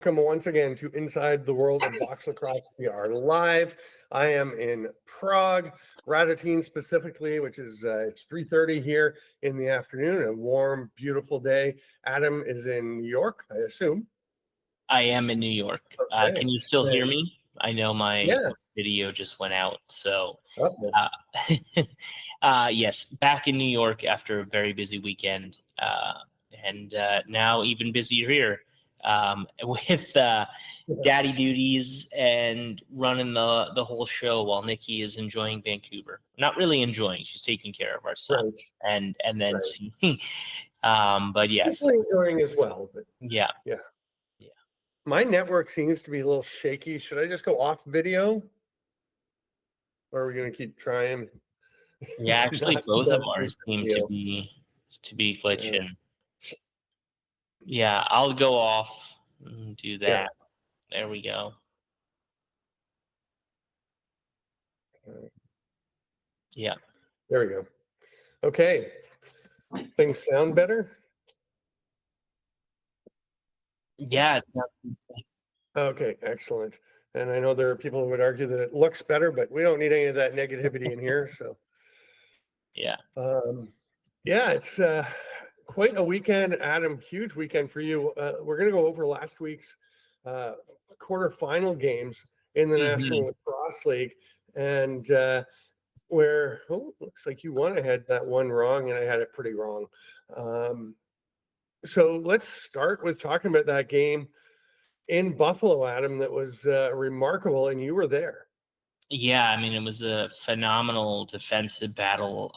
Welcome once again to Inside the World of Box Lacrosse. We are live. I am in Prague, Radotín specifically, which is it's 3:30 here in the afternoon, a warm, beautiful day. Adam is in New York, I assume. I am in New York. Okay. Can you still hear me? I know my video just went out. So, yes, back in New York after a very busy weekend, and now even busier here with daddy duties and running the whole show while Nikki is enjoying Vancouver. Not really enjoying; she's taking care of our son, and then seeing. But yes, she's enjoying as well. But yeah. My network seems to be a little shaky. Should I just go off video? Or are we going to keep trying? Yeah, actually, both of ours seem to be glitching. Yeah, I'll go off and do that. There we go. Yeah. There we go. Okay. Things sound better? Yeah. Okay, excellent. And I know there are people who would argue that it looks better, but we don't need any of that negativity in here. So, yeah. It's quite a weekend, Adam. Huge weekend for you. We're going to go over last week's quarterfinal games in the National Lacrosse League, and where looks like you won. I had that one wrong, and I had it pretty wrong. So let's start with talking about that game in Buffalo, Adam. That was remarkable, and you were there. Yeah, I mean, it was a phenomenal defensive battle.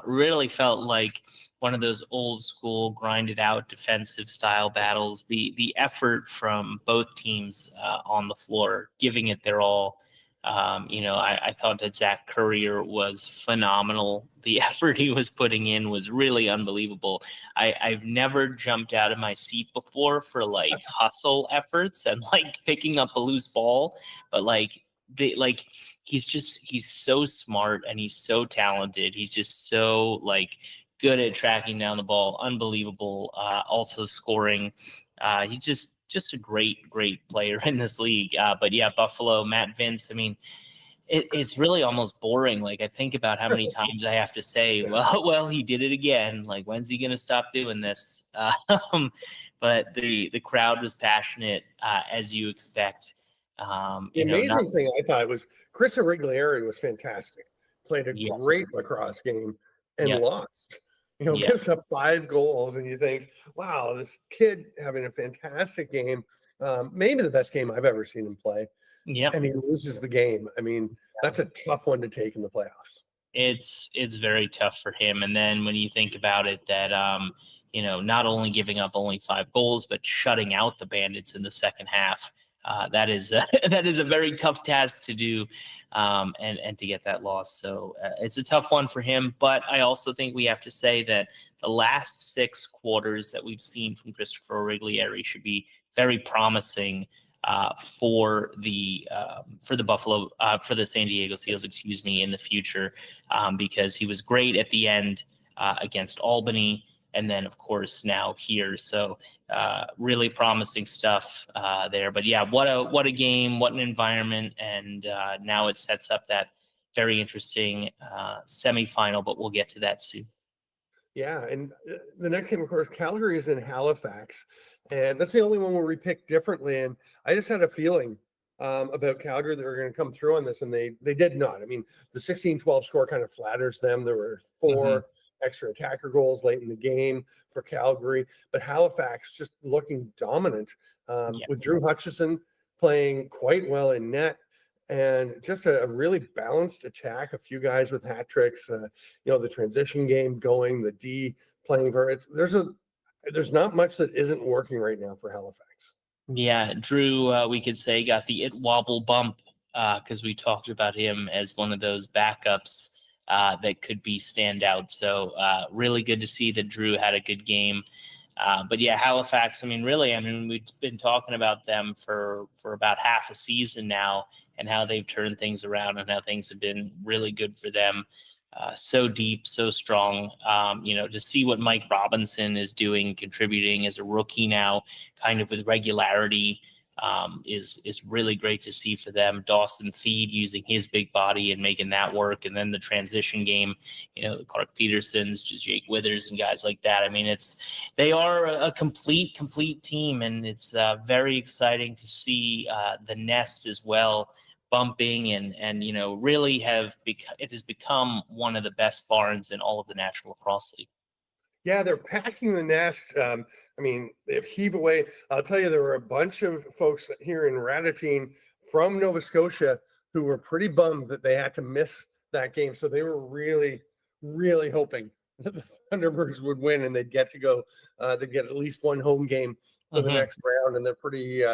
Really felt like one of those old school grinded out defensive style battles. The effort from both teams on the floor, giving it their all. I thought that Zach Courier was phenomenal. The effort he was putting in was really unbelievable. I've never jumped out of my seat before for like hustle efforts and like picking up a loose ball, but he's so smart and he's so talented. He's just so like good at tracking down the ball. Unbelievable. Also scoring. He's just a great player in this league. But yeah, Buffalo, Matt Vince. I mean, it's really almost boring. Like I think about how many times I have to say, well, he did it again. Like, when's he going to stop doing this? But the crowd was passionate, as you expect. The amazing thing I thought was Chris Origlieri was fantastic. Played a great lacrosse game and lost. Gives up 5 goals, and you think, wow, this kid having a fantastic game, maybe the best game I've ever seen him play. Yeah, and he loses the game. I mean, that's a tough one to take in the playoffs. It's very tough for him. And then when you think about it, that not only giving up only 5 goals, but shutting out the Bandits in the second half. That is a very tough task to do, and to get that loss. So it's a tough one for him. But I also think we have to say that the last 6 quarters that we've seen from Christopher Origlieri should be very promising for the San Diego Seals, in the future, because he was great at the end against Albany. And then, of course, now here. So really promising stuff there. But yeah, what a game, what an environment. And now it sets up that very interesting semifinal, but we'll get to that soon. Yeah, and the next game, of course, Calgary is in Halifax. And that's the only one where we picked differently. And I just had a feeling about Calgary that were going to come through on this, and they did not. I mean, the 16-12 score kind of flatters them. There were 4 extra attacker goals late in the game for Calgary, but Halifax just looking dominant with Drew Hutchison playing quite well in net, and just a really balanced attack. A few guys with hat tricks, the transition game going, the D playing very. There's not much that isn't working right now for Halifax. Yeah, Drew, we could say, got the ITWOBL bump because we talked about him as one of those backups that could be standout. So really good to see that Drew had a good game. But yeah, Halifax, we've been talking about them for about half a season now, and how they've turned things around and how things have been really good for them. So deep, so strong. To see what Mike Robinson is doing, contributing as a rookie now, kind of with regularity. is really great to see for them. Dawson Feed using his big body and making that work, and then the transition game, the Clark Petersons, Jake Withers, and guys like that. I mean, they are a complete team, and it's very exciting to see the Nest as well bumping and really it has become one of the best barns in all of the National Lacrosse League. Yeah, they're packing the Nest. I mean, they heave away. I'll tell you, there were a bunch of folks here in Ratatine from Nova Scotia who were pretty bummed that they had to miss that game. So they were really, really hoping that the Thunderbirds would win and they'd get to go to get at least one home game for the next round. And they're pretty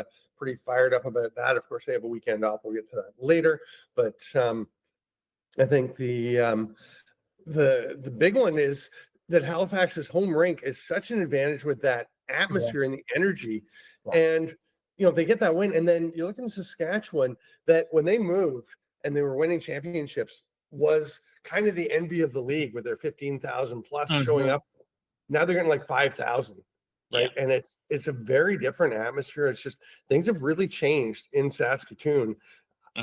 fired up about that. Of course, they have a weekend off. We'll get to that later. But I think the big one is that Halifax's home rink is such an advantage with that atmosphere and the energy. And, they get that win. And then you look in Saskatchewan, that when they moved and they were winning championships was kind of the envy of the league with their 15,000 plus showing up. Now they're getting like 5,000. Right. Yeah. And it's a very different atmosphere. It's just things have really changed in Saskatoon.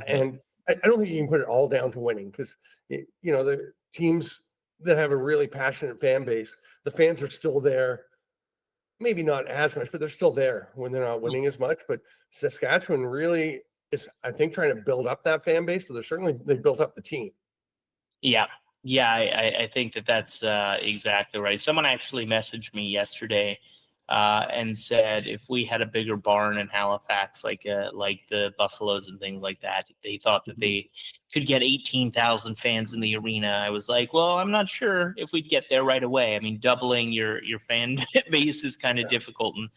And I don't think you can put it all down to winning because, the teams that have a really passionate fan base, the fans are still there, maybe not as much, but they're still there when they're not winning as much. But Saskatchewan really is, I think, trying to build up that fan base, but they built up the team. Yeah. I think that's exactly right. Someone actually messaged me yesterday and said if we had a bigger barn in Halifax, like the Buffaloes and things like that, they thought that they could get 18,000 fans in the arena. I was like, well, I'm not sure if we'd get there right away. I mean, doubling your fan base is kind of difficult, and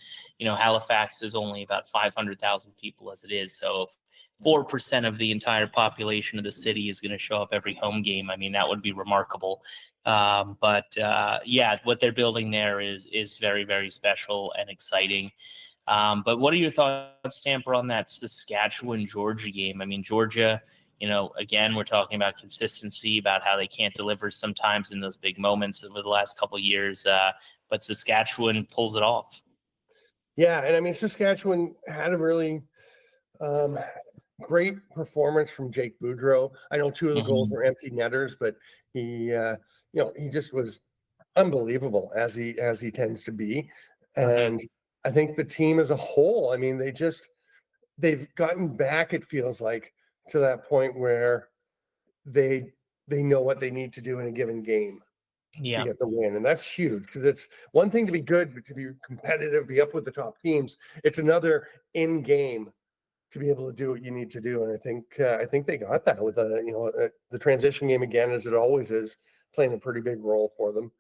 Halifax is only about 500,000 people as it is. So 4% of the entire population of the city is going to show up every home game. I mean, that would be remarkable. But what they're building there is very, very special and exciting. But what are your thoughts, Stamper, on that Saskatchewan-Georgia game? I mean, Georgia, again, we're talking about consistency, about how they can't deliver sometimes in those big moments over the last couple of years. But Saskatchewan pulls it off. Yeah, and I mean, Saskatchewan had a really great performance from Jake Boudreau. I know two of the goals were empty netters, but he just was unbelievable as he tends to be. And I think the team as a whole, I mean, they've gotten back, it feels like, to that point where they know what they need to do in a given game to get the win. And that's huge because it's one thing to be good, but to be competitive, be up with the top teams. It's another in game to be able to do what you need to do. And I think they got that with the transition game again, as it always is, playing a pretty big role for them.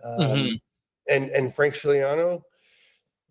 And Frank Chiliano,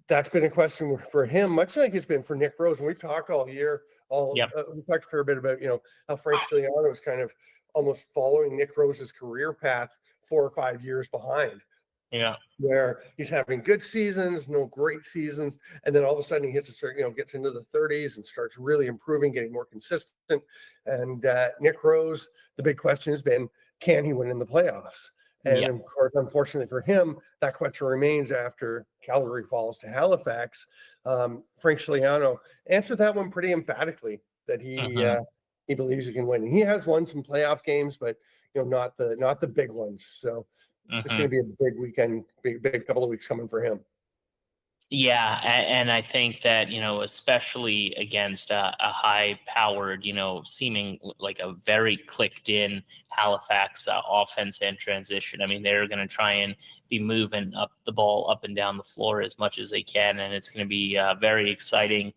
that's been a question for him, much like it's been for Nick Rose. And we've talked all year, we talked a fair bit about, how Frank Chiliano is kind of almost following Nick Rose's career path 4 or 5 years behind. Yeah, where he's having good seasons, no great seasons, and then all of a sudden he hits a certain, gets into the 30s and starts really improving, getting more consistent. And Nick Rose, the big question has been, can he win in the playoffs? And of course, unfortunately for him, that question remains after Calgary falls to Halifax. Frank Chiliano answered that one pretty emphatically that he believes he can win. And he has won some playoff games, but not the big ones. So. It's going to be a big weekend, big couple of weeks coming for him. Yeah, and I think that, especially against a high-powered, seeming like a very clicked-in Halifax offense and transition. I mean, they're going to try and be moving the ball up and down the floor as much as they can, and it's going to be very exciting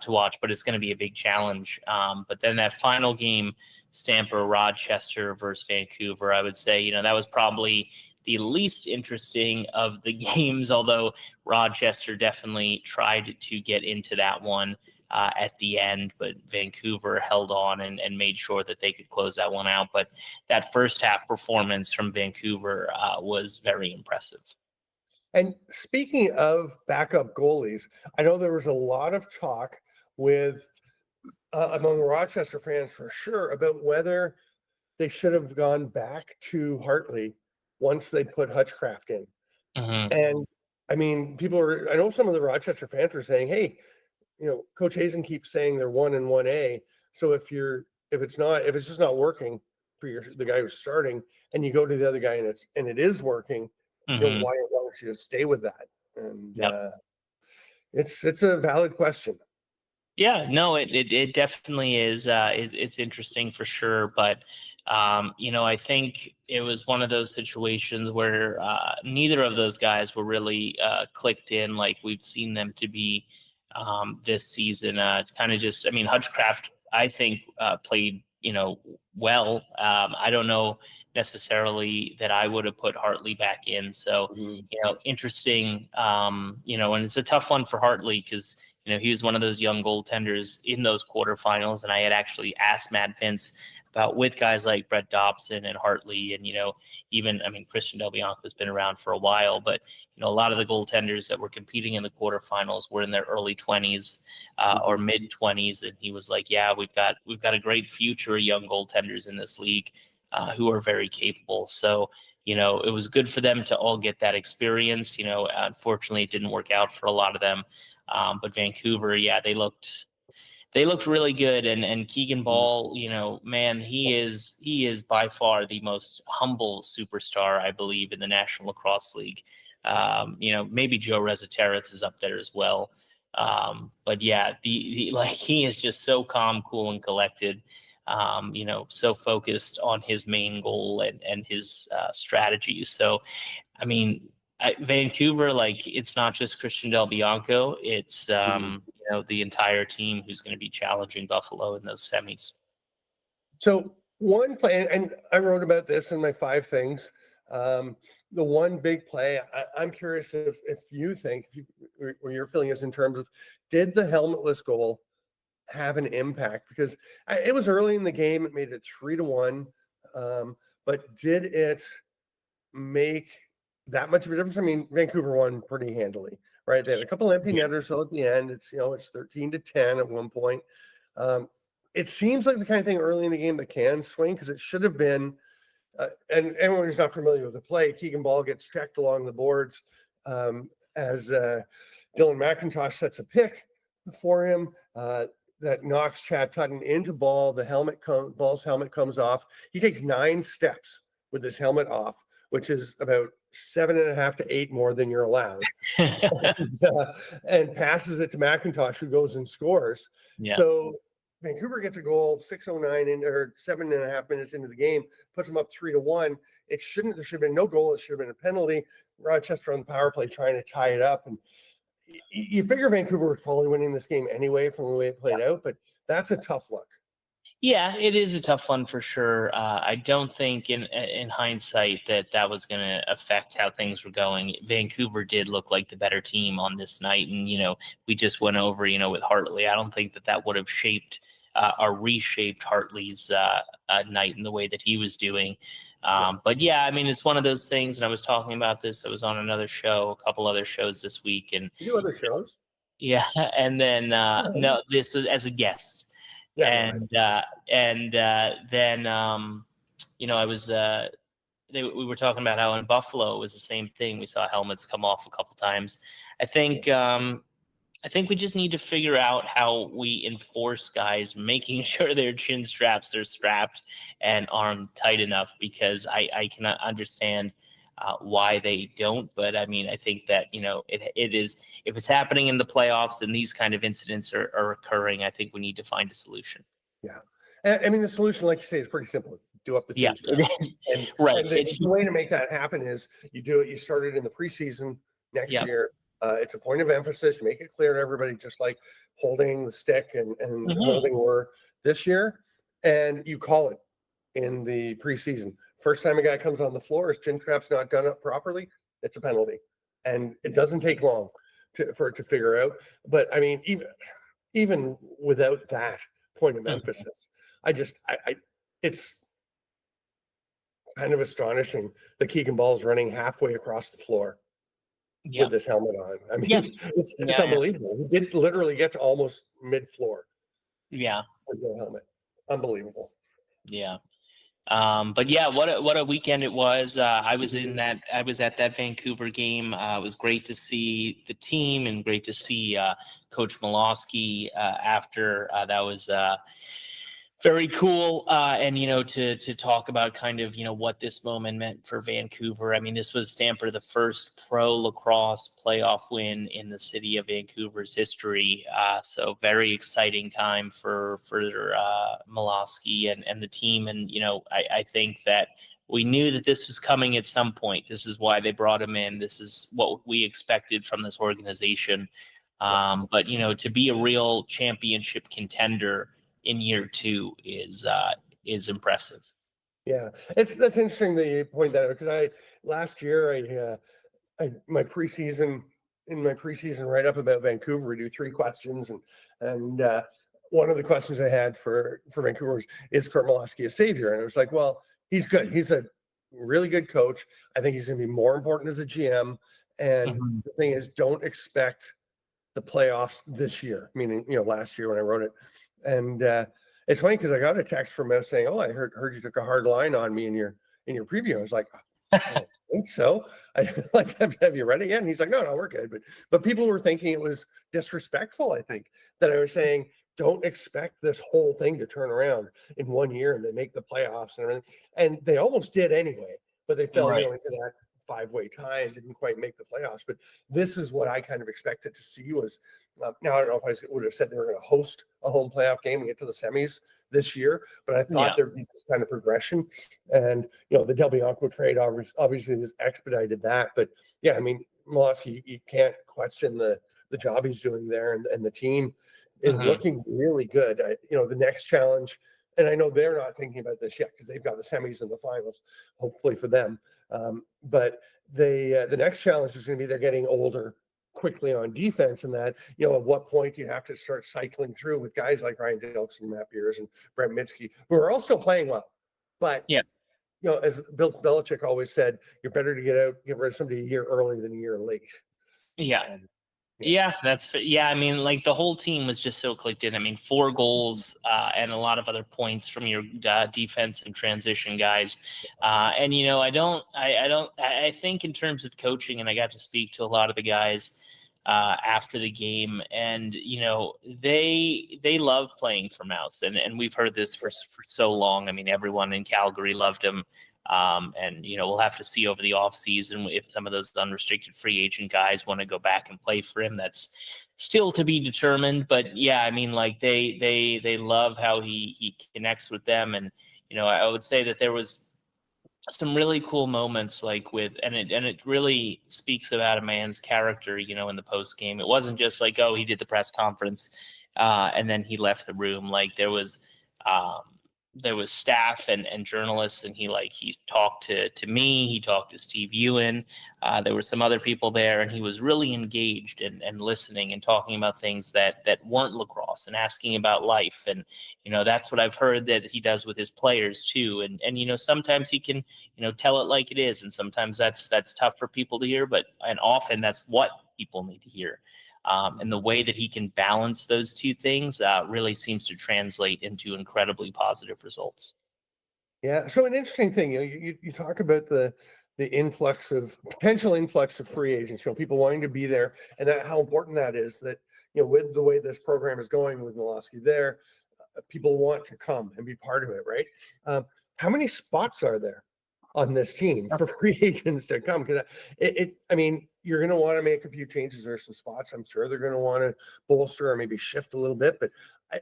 to watch, but it's going to be a big challenge. But then that final game, Stamper, Rochester versus Vancouver, I would say, that was probably the least interesting of the games, although Rochester definitely tried to get into that one at the end, but Vancouver held on and made sure that they could close that one out. But that first half performance from Vancouver was very impressive. And speaking of backup goalies, I know there was a lot of talk with among Rochester fans for sure about whether they should have gone back to Hartley once they put Hutchcraft in. And I mean, I know some of the Rochester fans are saying, hey, Coach Hazen keeps saying they're 1 and 1A. So if it's just not working for the guy who's starting, and you go to the other guy and it is working, Mhm. why don't you just stay with that? And Yep. it's a valid question. Yeah, no, it definitely is. It's interesting for sure, but I think it was one of those situations where neither of those guys were really clicked in like we've seen them to be this season. Kind of just, I mean, Hutchcraft, I think, played well. I don't know necessarily that I would have put Hartley back in. So Mhm. interesting. And it's a tough one for Hartley because he was one of those young goaltenders in those quarterfinals. And I had actually asked Matt Vince about with guys like Brett Dobson and Hartley and, even, I mean, Christian Del Bianco's been around for a while, but, a lot of the goaltenders that were competing in the quarterfinals were in their early 20s or mid 20s. And he was like, yeah, we've got a great future of young goaltenders in this league who are very capable. So, it was good for them to all get that experience. Unfortunately, it didn't work out for a lot of them. But Vancouver, yeah, they looked really good. And Keegan Ball, man, he is by far the most humble superstar, I believe, in the National Lacrosse League. Maybe Joe Rezateris is up there as well. But yeah, he is just so calm, cool, and collected. So focused on his main goal and his strategies. So, I mean, Vancouver, like, it's not just Christian Del Bianco, it's the entire team who's going to be challenging Buffalo in those semis. So one play, and I wrote about this in my 5 things. The one big play, I'm curious if you think, or your feeling is in terms of, did the helmetless goal have an impact? Because it was early in the game, it made it 3-1, but did it make that much of a difference? I mean, Vancouver won pretty handily, right? They had a couple empty netters, so at the end, it's 13-10 at one point. It seems like the kind of thing early in the game that can swing, because it should have been. And anyone who's not familiar with the play, Keegan Ball gets checked along the boards as Dylan McIntosh sets a pick for him that knocks Chad Tutton into Ball. Ball's helmet comes off. He takes 9 steps with his helmet off, which is about 7.5 to 8 more than you're allowed, and passes it to McIntosh, who goes and scores. Yeah. So Vancouver gets a goal 6:09 in, or 7.5 minutes into the game, puts them up 3-1. There should have been no goal. It should have been a penalty. Rochester on the power play trying to tie it up. And you figure Vancouver was probably winning this game anyway from the way it played out, but that's a tough look. Yeah, it is a tough one for sure. I don't think in hindsight that was going to affect how things were going. Vancouver did look like the better team on this night. And, we just went over, with Hartley. I don't think that would have shaped or reshaped Hartley's night in the way that he was doing. But yeah, I mean, it's one of those things. And I was talking about this. I was on another show, a couple other shows this week. And you do other shows? Yeah. And then, no, this was as a guest. Yeah, then I was we were talking about how in Buffalo it was the same thing. We saw helmets come off a couple times. I think we just need to figure out how we enforce guys making sure their chin straps are strapped and armed tight enough, because I cannot understand why they don't. But I mean, I think that, it is, if it's happening in the playoffs and these kind of incidents are occurring, I think we need to find a solution. Yeah. I mean, the solution, like you say, is pretty simple. Do up the chin strap. And, right. And the way to make that happen is you start it in the preseason next year. It's a point of emphasis. You make it clear to everybody, just like holding the stick and holding were this year. And you call it in the preseason. First time a guy comes on the floor, his chin strap's not done up properly, it's a penalty. And it doesn't take long for it to figure out. But I mean, even without that point of emphasis, it's kind of astonishing that Keegan Ball is running halfway across the floor with this helmet on. I mean, it's unbelievable. He did literally get to almost mid-floor. Yeah. With no helmet. Unbelievable. Yeah. But yeah, what a weekend it was. I was at that Vancouver game. It was great to see the team and great to see Coach Malosky after. That was very cool. And, to talk about kind of, what this moment meant for Vancouver. I mean, this was Stamper, the first pro lacrosse playoff win in the city of Vancouver's history. So very exciting time for Malosky and the team. And, I think that we knew that this was coming at some point. This is why they brought him in. This is what we expected from this organization. But, to be a real championship contender in year 2 is impressive. Yeah, that's interesting that you point that out, because last year my preseason write up about Vancouver, we do 3 questions, and one of the questions I had for Vancouver is Kurt Malosky a savior? And it was like, well, he's good. He's a really good coach. I think he's going to be more important as a GM. And the thing is, don't expect the playoffs this year, meaning, last year when I wrote it. And it's funny because I got a text from him saying, "Oh, I heard you took a hard line on me in your preview." I was like, "I don't think so." I like, have you read it yet? And he's like, "No, we're good." But people were thinking it was disrespectful. I think that I was saying, don't expect this whole thing to turn around in 1 year and they make the playoffs and everything. And they almost did anyway, but they fell into that 5-way tie and didn't quite make the playoffs. But this is what I kind of expected to see was, now I don't know if I would have said they were going to host a home playoff game and get to the semis this year, but I thought there'd be this kind of progression. And, the Del Bianco trade obviously has expedited that. But yeah, I mean, Malosky, you can't question the job he's doing there, and the team is looking really good. The next challenge, and I know they're not thinking about this yet because they've got the semis and the finals, hopefully for them. But the next challenge is going to be they're getting older quickly on defense, and that, at what point do you have to start cycling through with guys like Ryan Dilks and Matt Beers and Brent Mitsky, who are also playing well. But, as Bill Belichick always said, you're better to get rid of somebody a year early than a year late. Yeah. I mean, like, the whole team was just so clicked in. I mean, 4 goals and a lot of other points from your defense and transition guys. And I think in terms of coaching, and I got to speak to a lot of the guys after the game, and they love playing for Mouse, and we've heard this for so long. I mean, everyone in Calgary loved him. And we'll have to see over the offseason if some of those unrestricted free agent guys want to go back and play for him. That's still to be determined. But yeah, I mean, like, they love how he connects with them. And I would say that there was some really cool moments, like and it really speaks about a man's character, in the post game. It wasn't just like, oh, he did the press conference and then he left the room. Like, there was staff and journalists, and he talked to me, he talked to Steve Ewan. There were some other people there, and he was really engaged and listening and talking about things that weren't lacrosse and asking about life. And, that's what I've heard that he does with his players too. And sometimes he can, tell it like it is. And sometimes that's tough for people to hear, and often that's what people need to hear. And the way that he can balance those 2 things really seems to translate into incredibly positive results. Yeah. So an interesting thing, you talk about the potential influx of free agents, people wanting to be there, and how important that is. That with the way this program is going with Malosky there, people want to come and be part of it, right? How many spots are there on this team for free agents to come? Because I mean, you're going to want to make a few changes. There's some spots I'm sure they're going to want to bolster or maybe shift a little bit, but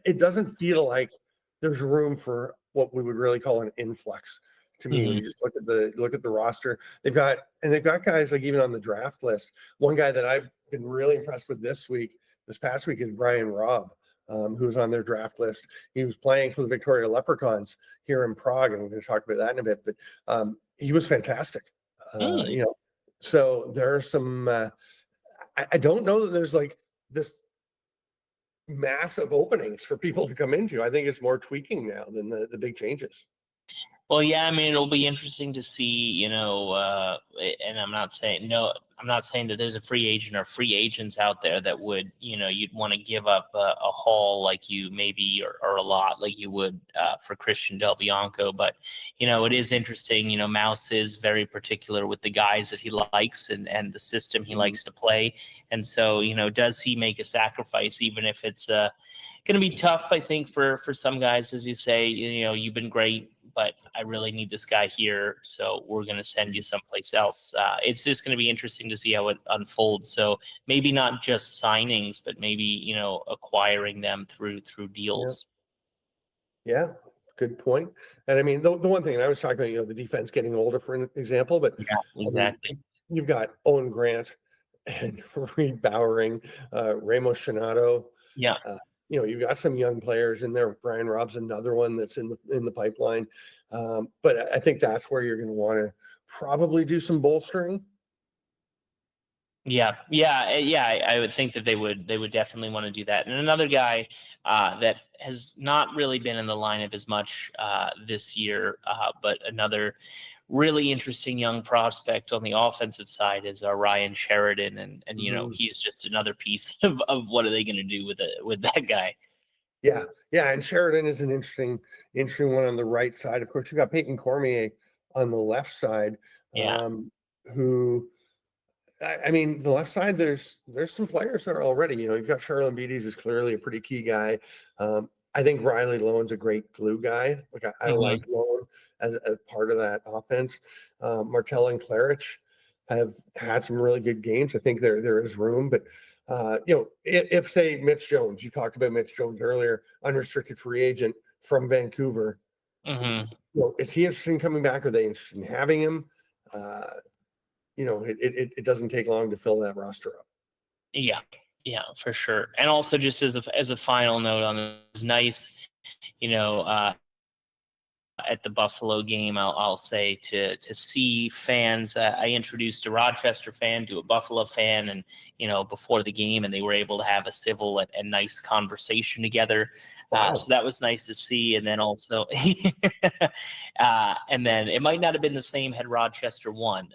it doesn't feel like there's room for what we would really call an influx to me. When you just look at the roster, they've got guys like even on the draft list. One guy that I've been really impressed with this past week is Brian Robb, who's on their draft list. He was playing for the Victoria Leprechauns here in Prague, and we're going to talk about that in a bit, but he was fantastic. So there are some, I don't know that there's like this massive openings for people to come into. I think it's more tweaking now than the big changes. Well, yeah, I mean, it'll be interesting to see, and I'm not saying that there's a free agent or free agents out there that would, you'd want to give up a haul like you maybe or a lot like you would for Christian Del Bianco. But, it is interesting. Mouse is very particular with the guys that he likes and the system he likes to play. And so, does he make a sacrifice, even if it's going to be tough, I think, for some guys, as you say, you've been great, but I really need this guy here, so we're going to send you someplace else. It's just going to be interesting to see how it unfolds. So maybe not just signings, but maybe, acquiring them through deals. Yeah, good point. And I mean, the one thing, and I was talking about, the defense getting older, for an example, but Yeah, exactly. I mean, you've got Owen Grant and Reed Bowering, Ramos Shinato. Yeah. You've got some young players in there. Brian Robb's another one that's in the pipeline. But I think that's where you're going to want to probably do some bolstering. Yeah. I would think that they would definitely want to do that. And another guy that has not really been in the lineup as much this year, but another really interesting young prospect on the offensive side is Ryan Sheridan, and he's just another piece of what are they going to do with that guy. Yeah, and Sheridan is an interesting one on the right side. Of course, you got Peyton Cormier on the left side. Yeah. Who, I mean, the left side, there's some players there already. You've got Charlon Beatties is clearly a pretty key guy. I think Riley Lowen's a great glue guy. Like I like Lowen as part of that offense. Martell and Clarich have had some really good games. I think there is room, but if say Mitch Jones, you talked about Mitch Jones earlier, unrestricted free agent from Vancouver. Is he interested in coming back? Are they interested in having him? It doesn't take long to fill that roster up. Yeah, for sure. And also, just as a final note on this, it's nice, at the Buffalo game, I'll say to see fans. I introduced a Rochester fan to a Buffalo fan, and before the game, and they were able to have a civil and nice conversation together. Wow. So that was nice to see. And then also, and then it might not have been the same had Rochester won,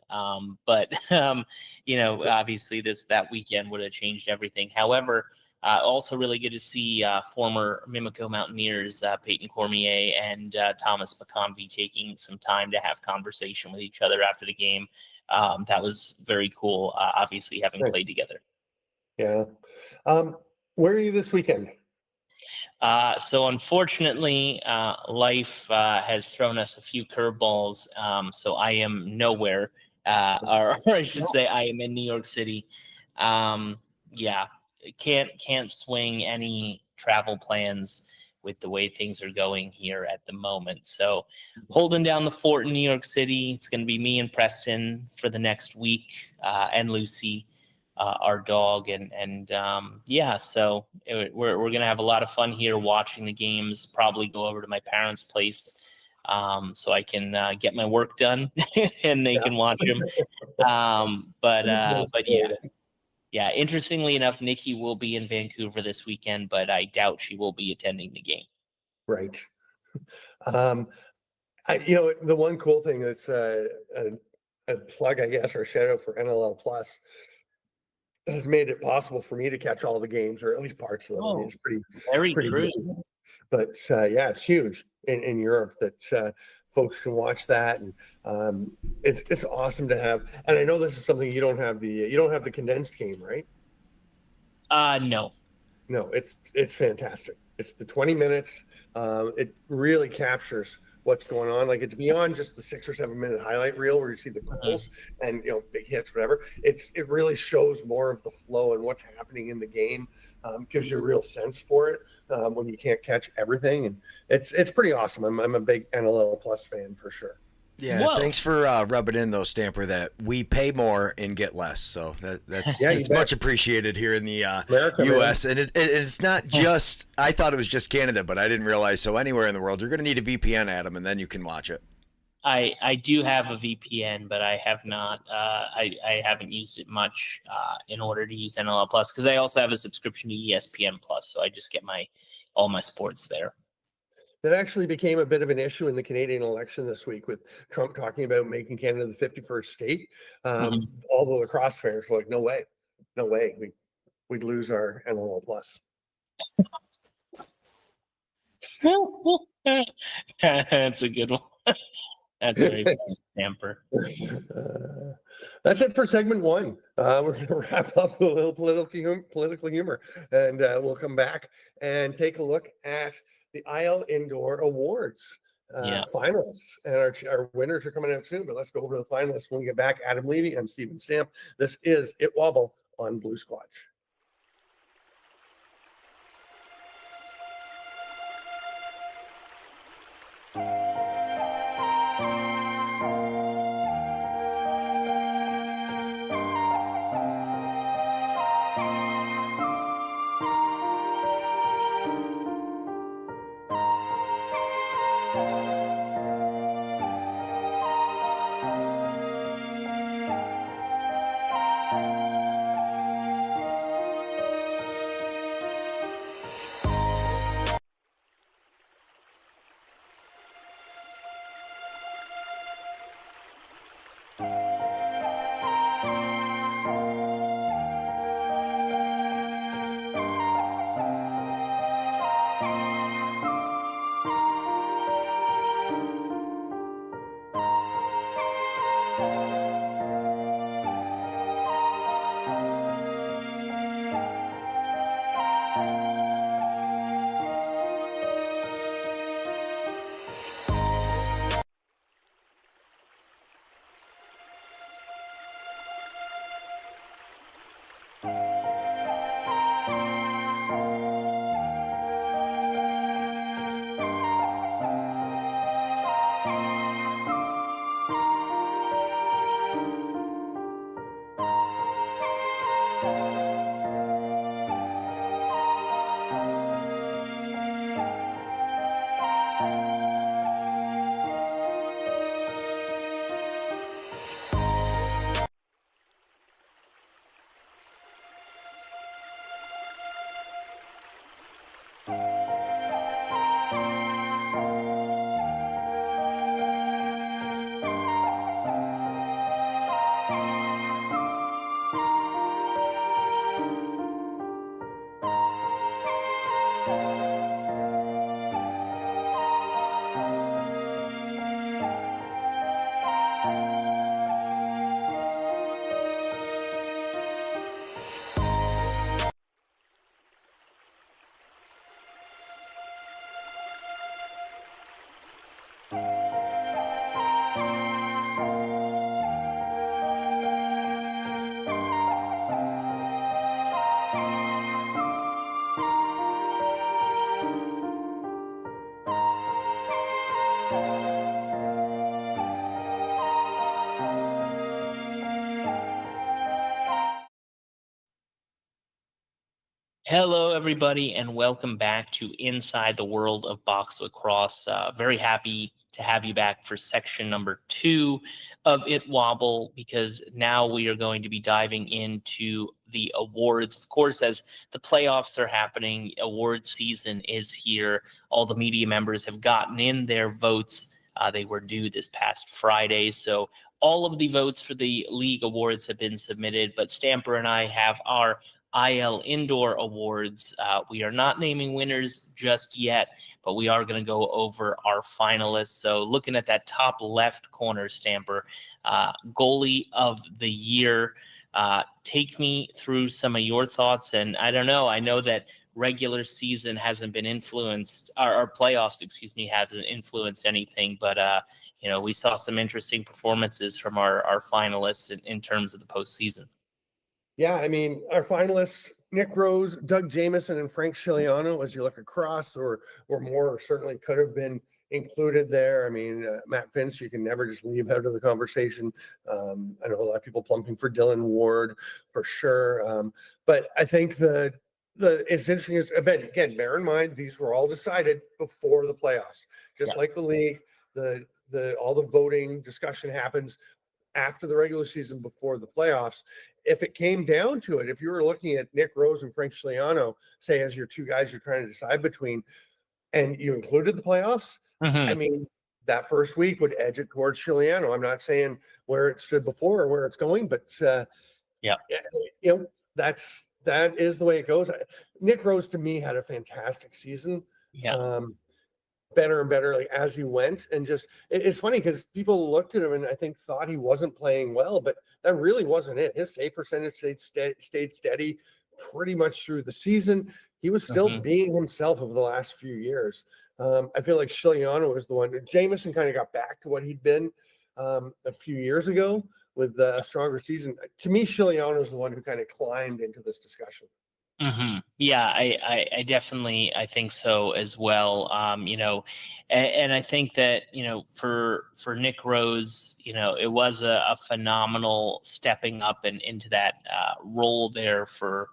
but obviously that weekend would have changed everything. However. Also really good to see former Mimico Mountaineers Peyton Cormier and Thomas McConvey taking some time to have conversation with each other after the game. That was very cool, obviously, having played together. Yeah. Where are you this weekend? So unfortunately, life has thrown us a few curveballs. So I am nowhere, or I should say I am in New York City. Can't swing any travel plans with the way things are going here at the moment. So holding down the fort in New York City. It's going to be me and Preston for the next week, and Lucy, our dog, and so we're going to have a lot of fun here watching the games. Probably go over to my parents' place so I can get my work done and they can watch them. But yeah. Yeah, interestingly enough, Nikki will be in Vancouver this weekend, but I doubt she will be attending the game. Right. The one cool thing that's a plug, I guess, or a shout out for NLL Plus has made it possible for me to catch all the games, or at least parts of them. I mean, it's pretty true. easy. But it's huge in Europe that folks can watch that, and it's awesome to have. And I know this is something you don't have the condensed game, right? No, it's fantastic. It's the 20 minutes. It really captures what's going on. Like, it's beyond just the 6 or 7 minute highlight reel where you see the goals and big hits, whatever. It really shows more of the flow and what's happening in the game. Gives you a real sense for it when you can't catch everything, and it's pretty awesome. I'm a big NLL Plus fan for sure. Yeah, thanks for rubbing in though, Stamper, that we pay more and get less. So that's it's much appreciated here in the America, U.S. Man. And it's not just, I thought it was just Canada, but I didn't realize. So anywhere in the world, you're going to need a VPN, Adam, and then you can watch it. I do have a VPN, but I have not. I haven't used it much in order to use NLL Plus, because I also have a subscription to ESPN Plus, so I just get all my sports there. That actually became a bit of an issue in the Canadian election this week, with Trump talking about making Canada the 51st state. All the lacrosse fans were like, no way, we'd lose our NLL plus. That's a good one. That's very Stamper. That's it for segment one. We're going to wrap up with a little political humor, and we'll come back and take a look at the IL Indoor Awards finalists. And our winners are coming out soon, but let's go over the finalists when we get back. Adam Levy and Stephen Stamp. This is ITWOBL on Blue Squatch. Hello, everybody, and welcome back to Inside the World of Box Lacrosse. Very happy to have you back for section number 2 of ITWOBL, because now we are going to be diving into the awards. Of course, as the playoffs are happening, award season is here. All the media members have gotten in their votes. They were due this past Friday, so all of the votes for the league awards have been submitted, but Stamper and I have our IL Indoor Awards. We are not naming winners just yet, but we are going to go over our finalists. So looking at that top left corner, Stamper, goalie of the year. Take me through some of your thoughts. And I don't know, I know that regular season hasn't been influenced, our playoffs, hasn't influenced anything, but we saw some interesting performances from our finalists in terms of the postseason. Yeah, I mean, our finalists, Nick Rose, Doug Jamieson, and Frank Scigliano, as you look across, or more certainly could have been included there. I mean, Matt Finch, you can never just leave out of the conversation. I know a lot of people plumping for Dylan Ward for sure. But I think it's interesting is, again, bear in mind, these were all decided before the playoffs, just like the league, all the voting discussion happens after the regular season, before the playoffs. If it came down to it, if you were looking at Nick Rose and Frank Scigliano, say, as your two guys you're trying to decide between, and you included the playoffs, I mean, that first week would edge it towards Chiliano. I'm not saying where it stood before or where it's going, but that is the way it goes. Nick Rose to me had a fantastic season. Better and better like as he went, and just it's funny because people looked at him and I think thought he wasn't playing well, but that really wasn't it. His save percentage stayed steady pretty much through the season. He was still being himself over the last few years. I feel like Chiliano was the one. Jameson kind of got back to what he'd been a few years ago with a stronger season. To me, Chiliano is the one who kind of climbed into this discussion. Yeah, I definitely, I think so as well. And I think that, for Nick Rose, it was a phenomenal stepping up and into that role there for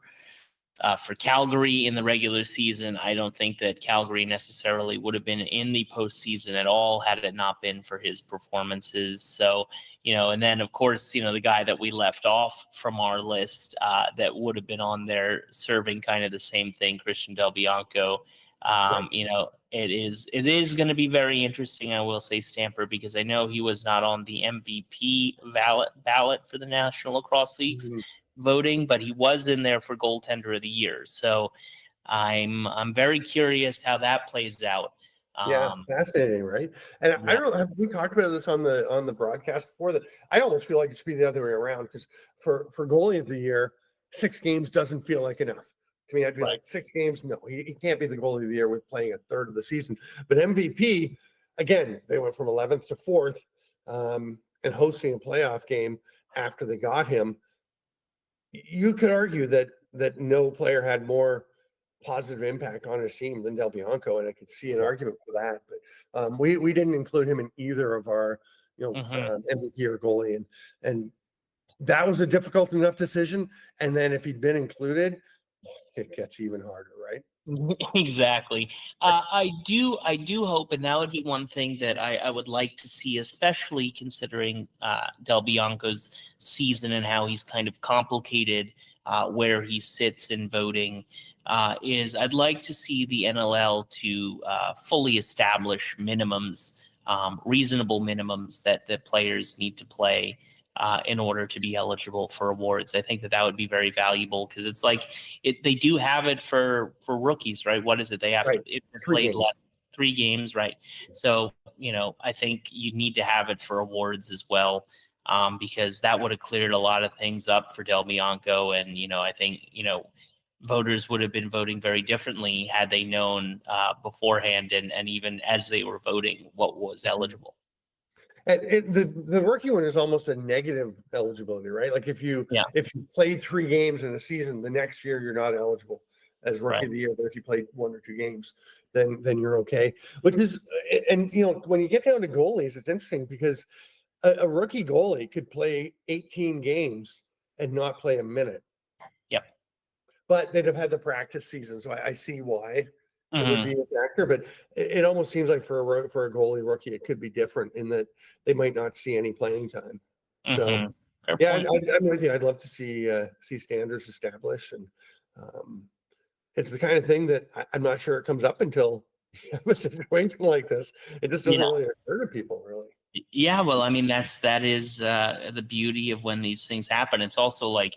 Calgary in the regular season. I don't think that Calgary necessarily would have been in the postseason at all had it not been for his performances. So, and then of course, the guy that we left off from our list that would have been on there serving kind of the same thing, Christian Del Bianco. It is going to be very interesting, I will say, Stamper, because I know he was not on the MVP ballot for the National Lacrosse League's voting, but he was in there for goaltender of the year. So I'm very curious how that plays out. Fascinating, right? And I don't know, have we talked about this on the broadcast before? That I almost feel like it should be the other way around, because for goalie of the year, 6 games doesn't feel like enough. To me, I'd be like 6 games. No, he can't be the goalie of the year with playing a third of the season. But MVP, again, they went from 11th to 4th and hosting a playoff game after they got him. You could argue that no player had more positive impact on his team than Del Bianco, and I could see an argument for that. But we didn't include him in either of our MVP or goalie, and that was a difficult enough decision. And then if he'd been included, it gets even harder, right? Exactly. I do hope, and that would be one thing that I would like to see, especially considering Del Bianco's season and how he's kind of complicated where he sits in voting, is I'd like to see the NLL to fully establish minimums, reasonable minimums that the players need to play in order to be eligible for awards. I think that would be very valuable, because it's like they do have it for rookies, right? What is it? They have to play less 3 games, right? So, I think you need to have it for awards as well, because that would have cleared a lot of things up for Del Bianco. And, I think, voters would have been voting very differently had they known beforehand and even as they were voting what was eligible. And the rookie one is almost a negative eligibility, right? Like if you played 3 games in a season, the next year you're not eligible as rookie of the year. But if you played 1 or 2 games, then you're okay. Which is, and when you get down to goalies, it's interesting because a rookie goalie could play 18 games and not play a minute. Yep. But they'd have had the practice season, so I see why. It would be a factor, but it almost seems like for a goalie rookie, it could be different in that they might not see any playing time. So, I'm with you. I'd love to see standards established, and it's the kind of thing that I'm not sure it comes up until you have a situation like this. It just doesn't really occur to people, really. Yeah, well, I mean, that is the beauty of when these things happen. It's also like,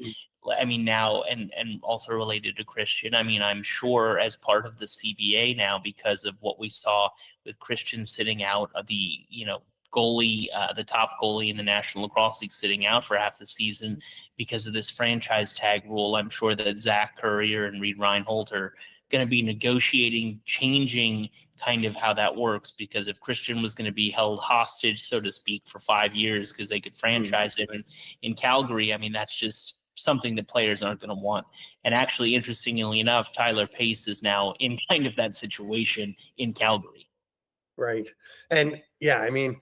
I mean, now and also related to Christian, I mean, I'm sure as part of the CBA now, because of what we saw with Christian sitting out of the, goalie, the top goalie in the National Lacrosse League sitting out for half the season because of this franchise tag rule, I'm sure that Zach Currier and Reed Reinhold are going to be negotiating, changing kind of how that works, because if Christian was going to be held hostage, so to speak, for 5 years because they could franchise him in Calgary, I mean, that's just something that players aren't going to want. And actually, interestingly enough, Tyler Pace is now in kind of that situation in Calgary. Right. And I mean,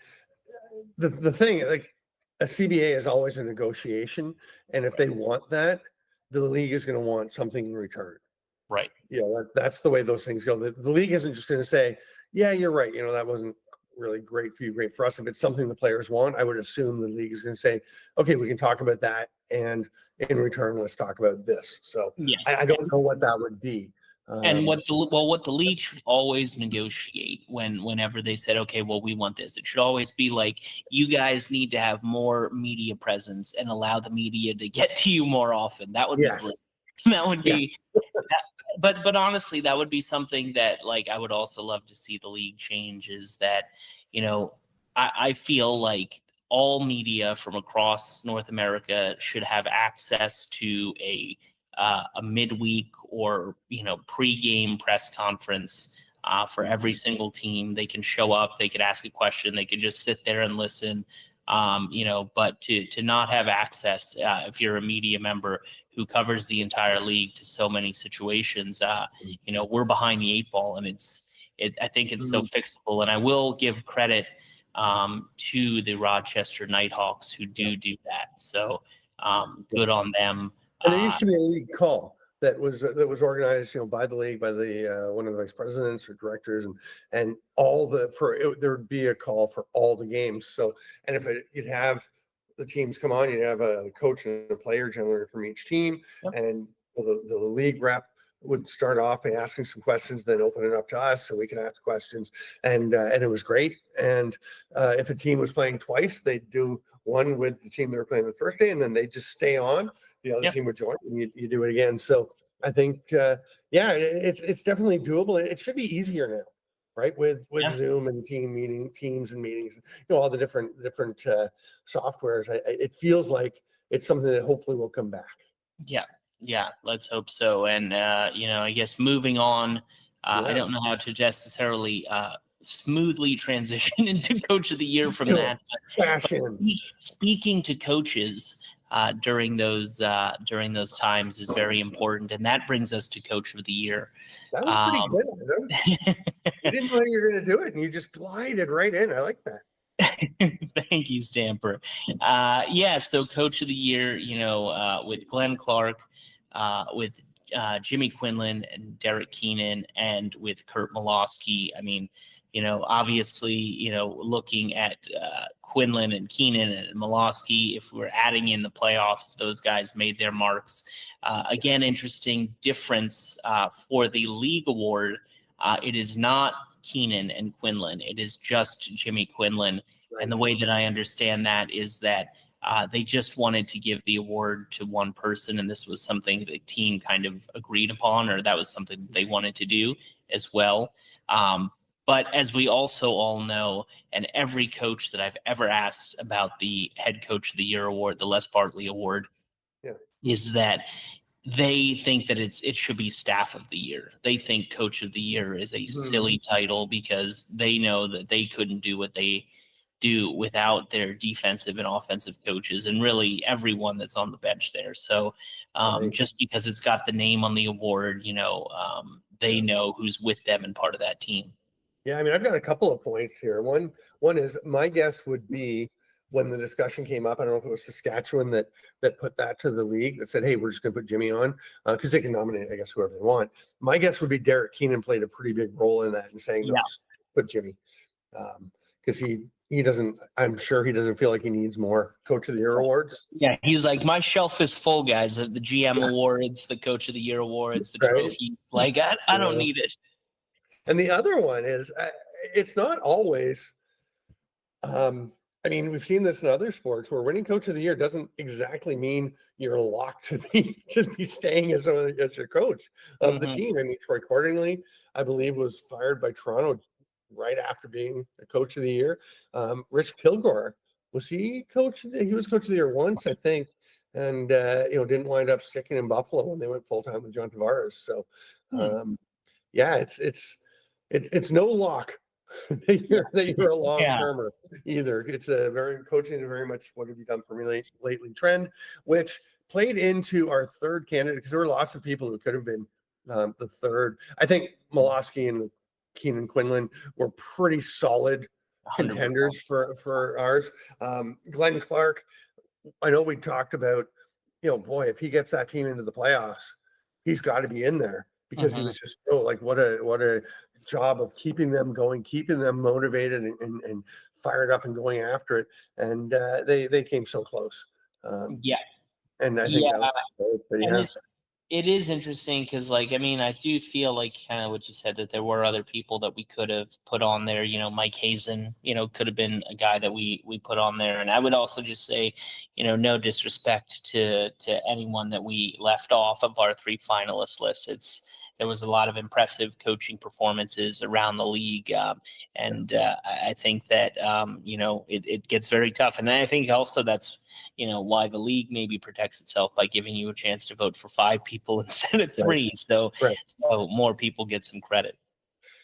the thing, like, a CBA is always a negotiation. And if they want that, the league is going to want something in return. Right. That's the way those things go. The league isn't just going to say, yeah, you're right. That wasn't really great for you, great for us. If it's something the players want, I would assume the league is going to say, okay, we can talk about that. And in return, let's talk about this. So I don't know what that would be. And what the league should always negotiate whenever they said, okay, well, we want this, it should always be like, you guys need to have more media presence and allow the media to get to you more often. That would be great. That would be, but honestly, that would be something that, like, I would also love to see the league change, is that, I feel like all media from across North America should have access to a midweek or pre-game press conference for every single team. They can show up, they could ask a question, they could just sit there and listen. But to not have access, if you're a media member who covers the entire league, to so many situations, we're behind the 8 ball, and I think it's so fixable. And I will give credit to the Rochester Nighthawks who do that. So good on them. And there used to be a league call that was organized, by the league, by the one of the vice presidents or directors, and there would be a call for all the games. So, and if you'd have the teams come on, you'd have a coach and a player generally from each team, and the league rep would start off by asking some questions, then open it up to us so we can ask questions, and it was great. And if a team was playing twice, they'd do one with the team they were playing the first day, and then they just stay on. The other team would join, and you do it again. So I think, it's definitely doable. It should be easier now, right? With Zoom and teams and meetings, all the different softwares. It feels like it's something that hopefully will come back. Yeah, let's hope so. And I guess moving on, I don't know how to necessarily smoothly transition into Coach of the Year from that. Speaking to coaches during those times is very important, and that brings us to Coach of the Year. That was pretty good. You didn't know you were going to do it, and you just glided right in. I like that. Thank you, Stamper. So Coach of the Year, with Glenn Clark, with Jimmy Quinlan and Derek Keenan, and with Kurt Malosky. I mean, obviously, looking at Quinlan and Keenan and Malosky, if we're adding in the playoffs, those guys made their marks. Again, interesting difference for the league award. It is not Keenan and Quinlan. It is just Jimmy Quinlan. Right. And the way that I understand that is that they just wanted to give the award to one person, and this was something the team kind of agreed upon, or that was something they wanted to do as well. But as we also all know, and every coach that I've ever asked about the Head Coach of the Year award, the Les Bartley Award, is that they think that it should be Staff of the Year. They think Coach of the Year is a silly title because they know that they couldn't do what they do without their defensive and offensive coaches, and really everyone that's on the bench there. So just because it's got the name on the award, they know who's with them and part of that team. Yeah, I mean, I've got a couple of points here. One is, my guess would be, when the discussion came up, I don't know if it was Saskatchewan that put that to the league, that said, hey, we're just going to put Jimmy on, because they can nominate, I guess, whoever they want. My guess would be Derek Keenan played a pretty big role in that, and saying, no, just put Jimmy, because he doesn't, I'm sure he doesn't feel like he needs more Coach of the Year awards. Yeah, he was like, my shelf is full, guys. The GM awards, the Coach of the Year awards, the trophy. Like, I don't need it. And the other one is, it's not always, I mean, we've seen this in other sports where winning Coach of the Year doesn't exactly mean you're locked to be staying as your coach of the team. I mean, Troy Cordingley, I believe, was fired by Toronto right after being a Coach of the Year. Rich Kilgore, was he coach? He was Coach of the Year once, I think, and didn't wind up sticking in Buffalo when they went full time with John Tavares. So, it's no lock that you're a long termer either. It's coaching is a very much what have you done for me lately trend, which played into our third candidate, because there were lots of people who could have been the third. I think Malosky and Keenan Quinlan were pretty solid contenders 100%. for ours. Glenn Clark, I know we talked about, if he gets that team into the playoffs, he's got to be in there, because he was just what a job of keeping them going, keeping them motivated and fired up and going after it. And they came so close. And I think that was great, It is interesting because, like, I mean, I do feel like kind of what you said, that there were other people that we could have put on there. Mike Hazen, could have been a guy that we put on there. And I would also just say, no disrespect to anyone that we left off of our 3 finalist lists. There was a lot of impressive coaching performances around the league, and I think that it gets very tough. And I think also that's why the league maybe protects itself by giving you a chance to vote for 5 people instead of 3. So more people get some credit.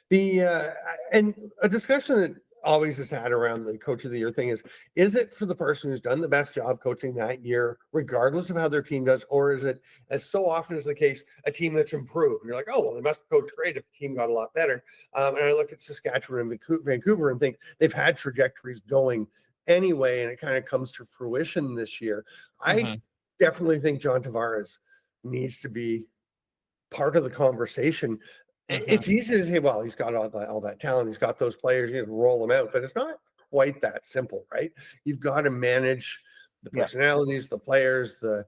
And a discussion that always is had around the coach of the year thing is it for the person who's done the best job coaching that year, regardless of how their team does, or is it, as so often is the case, a team that's improved? And you're like, oh, well, they must have coached great if the team got a lot better. And I look at Saskatchewan and Vancouver and think they've had trajectories going anyway, and it kind of comes to fruition this year. I definitely think John Tavares needs to be part of the conversation. It's easy to say, well, he's got all that talent, he's got those players, you can roll them out, but it's not quite that simple, right? You've got to manage the personalities, the players, the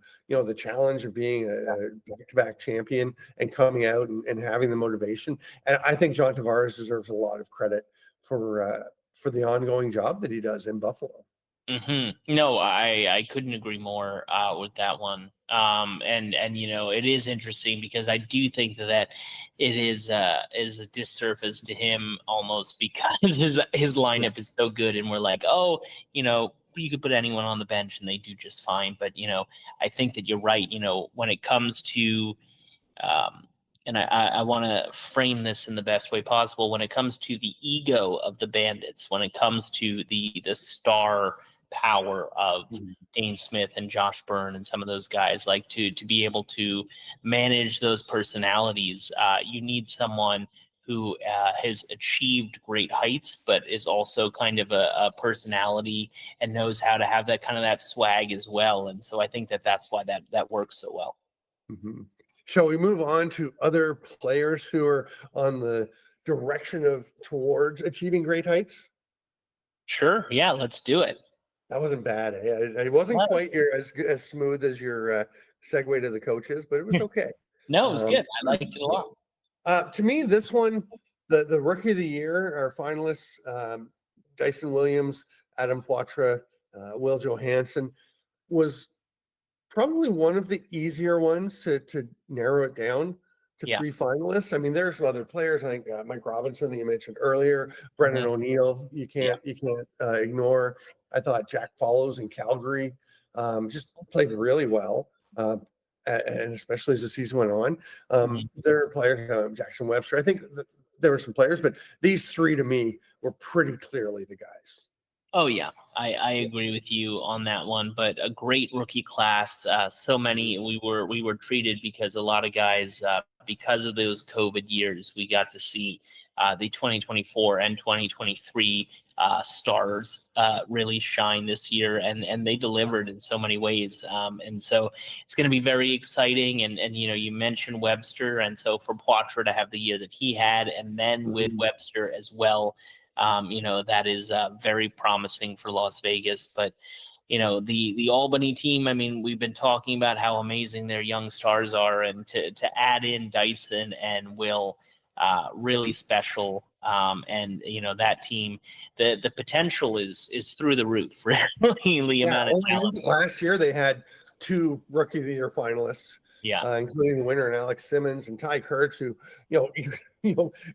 challenge of being a back-to-back champion and coming out and having the motivation. And I think John Tavares deserves a lot of credit for the ongoing job that he does in Buffalo. No, I couldn't agree more with that one. And it is interesting because I do think that it is a disservice to him almost because his lineup is so good, and we're like, oh, you could put anyone on the bench and they do just fine. But I think that you're right. When it comes to and I want to frame this in the best way possible. When it comes to the ego of the Bandits, when it comes to the star power of Dane Smith and Josh Byrne and some of those guys, like to be able to manage those personalities, you need someone who has achieved great heights, but is also kind of a personality and knows how to have that kind of that swag as well. And so I think that that's why that works so well. Shall we move on to other players who are on the direction towards achieving great heights? Sure. Yeah, let's do it. That wasn't bad. It wasn't quite as smooth as your segue to the coaches, but it was okay. No, it was good. I liked it a lot. To me, this one, the rookie of the year, our finalists, Dyson Williams, Adam Poitras, Will Johansson, was probably one of the easier ones to narrow it down to 3 finalists. I mean, there's some other players. I think Mike Robinson that you mentioned earlier, Brendan O'Neill, you can't ignore. I thought Jack Follows in Calgary just played really well, and especially as the season went on. There are players, Jackson Webster. I think there were some players, but these 3 to me were pretty clearly the guys. Oh yeah, I agree with you on that one. But a great rookie class. So many we were treated because a lot of guys, because of those COVID years, we got to see the 2024 and 2023 stars really shine this year, and they delivered in so many ways. And so it's going to be very exciting. And you mentioned Webster, and so for Poitras to have the year that he had, and then with Webster as well. That is very promising for Las Vegas. But, the Albany team, I mean, we've been talking about how amazing their young stars are, and to add in Dyson and Will, really special. And, that team, the potential is through the roof, really, amount of talent. Last year, they had 2 Rookie of the Year finalists. Including the winner and Alex Simmons and Ty Kurtz, who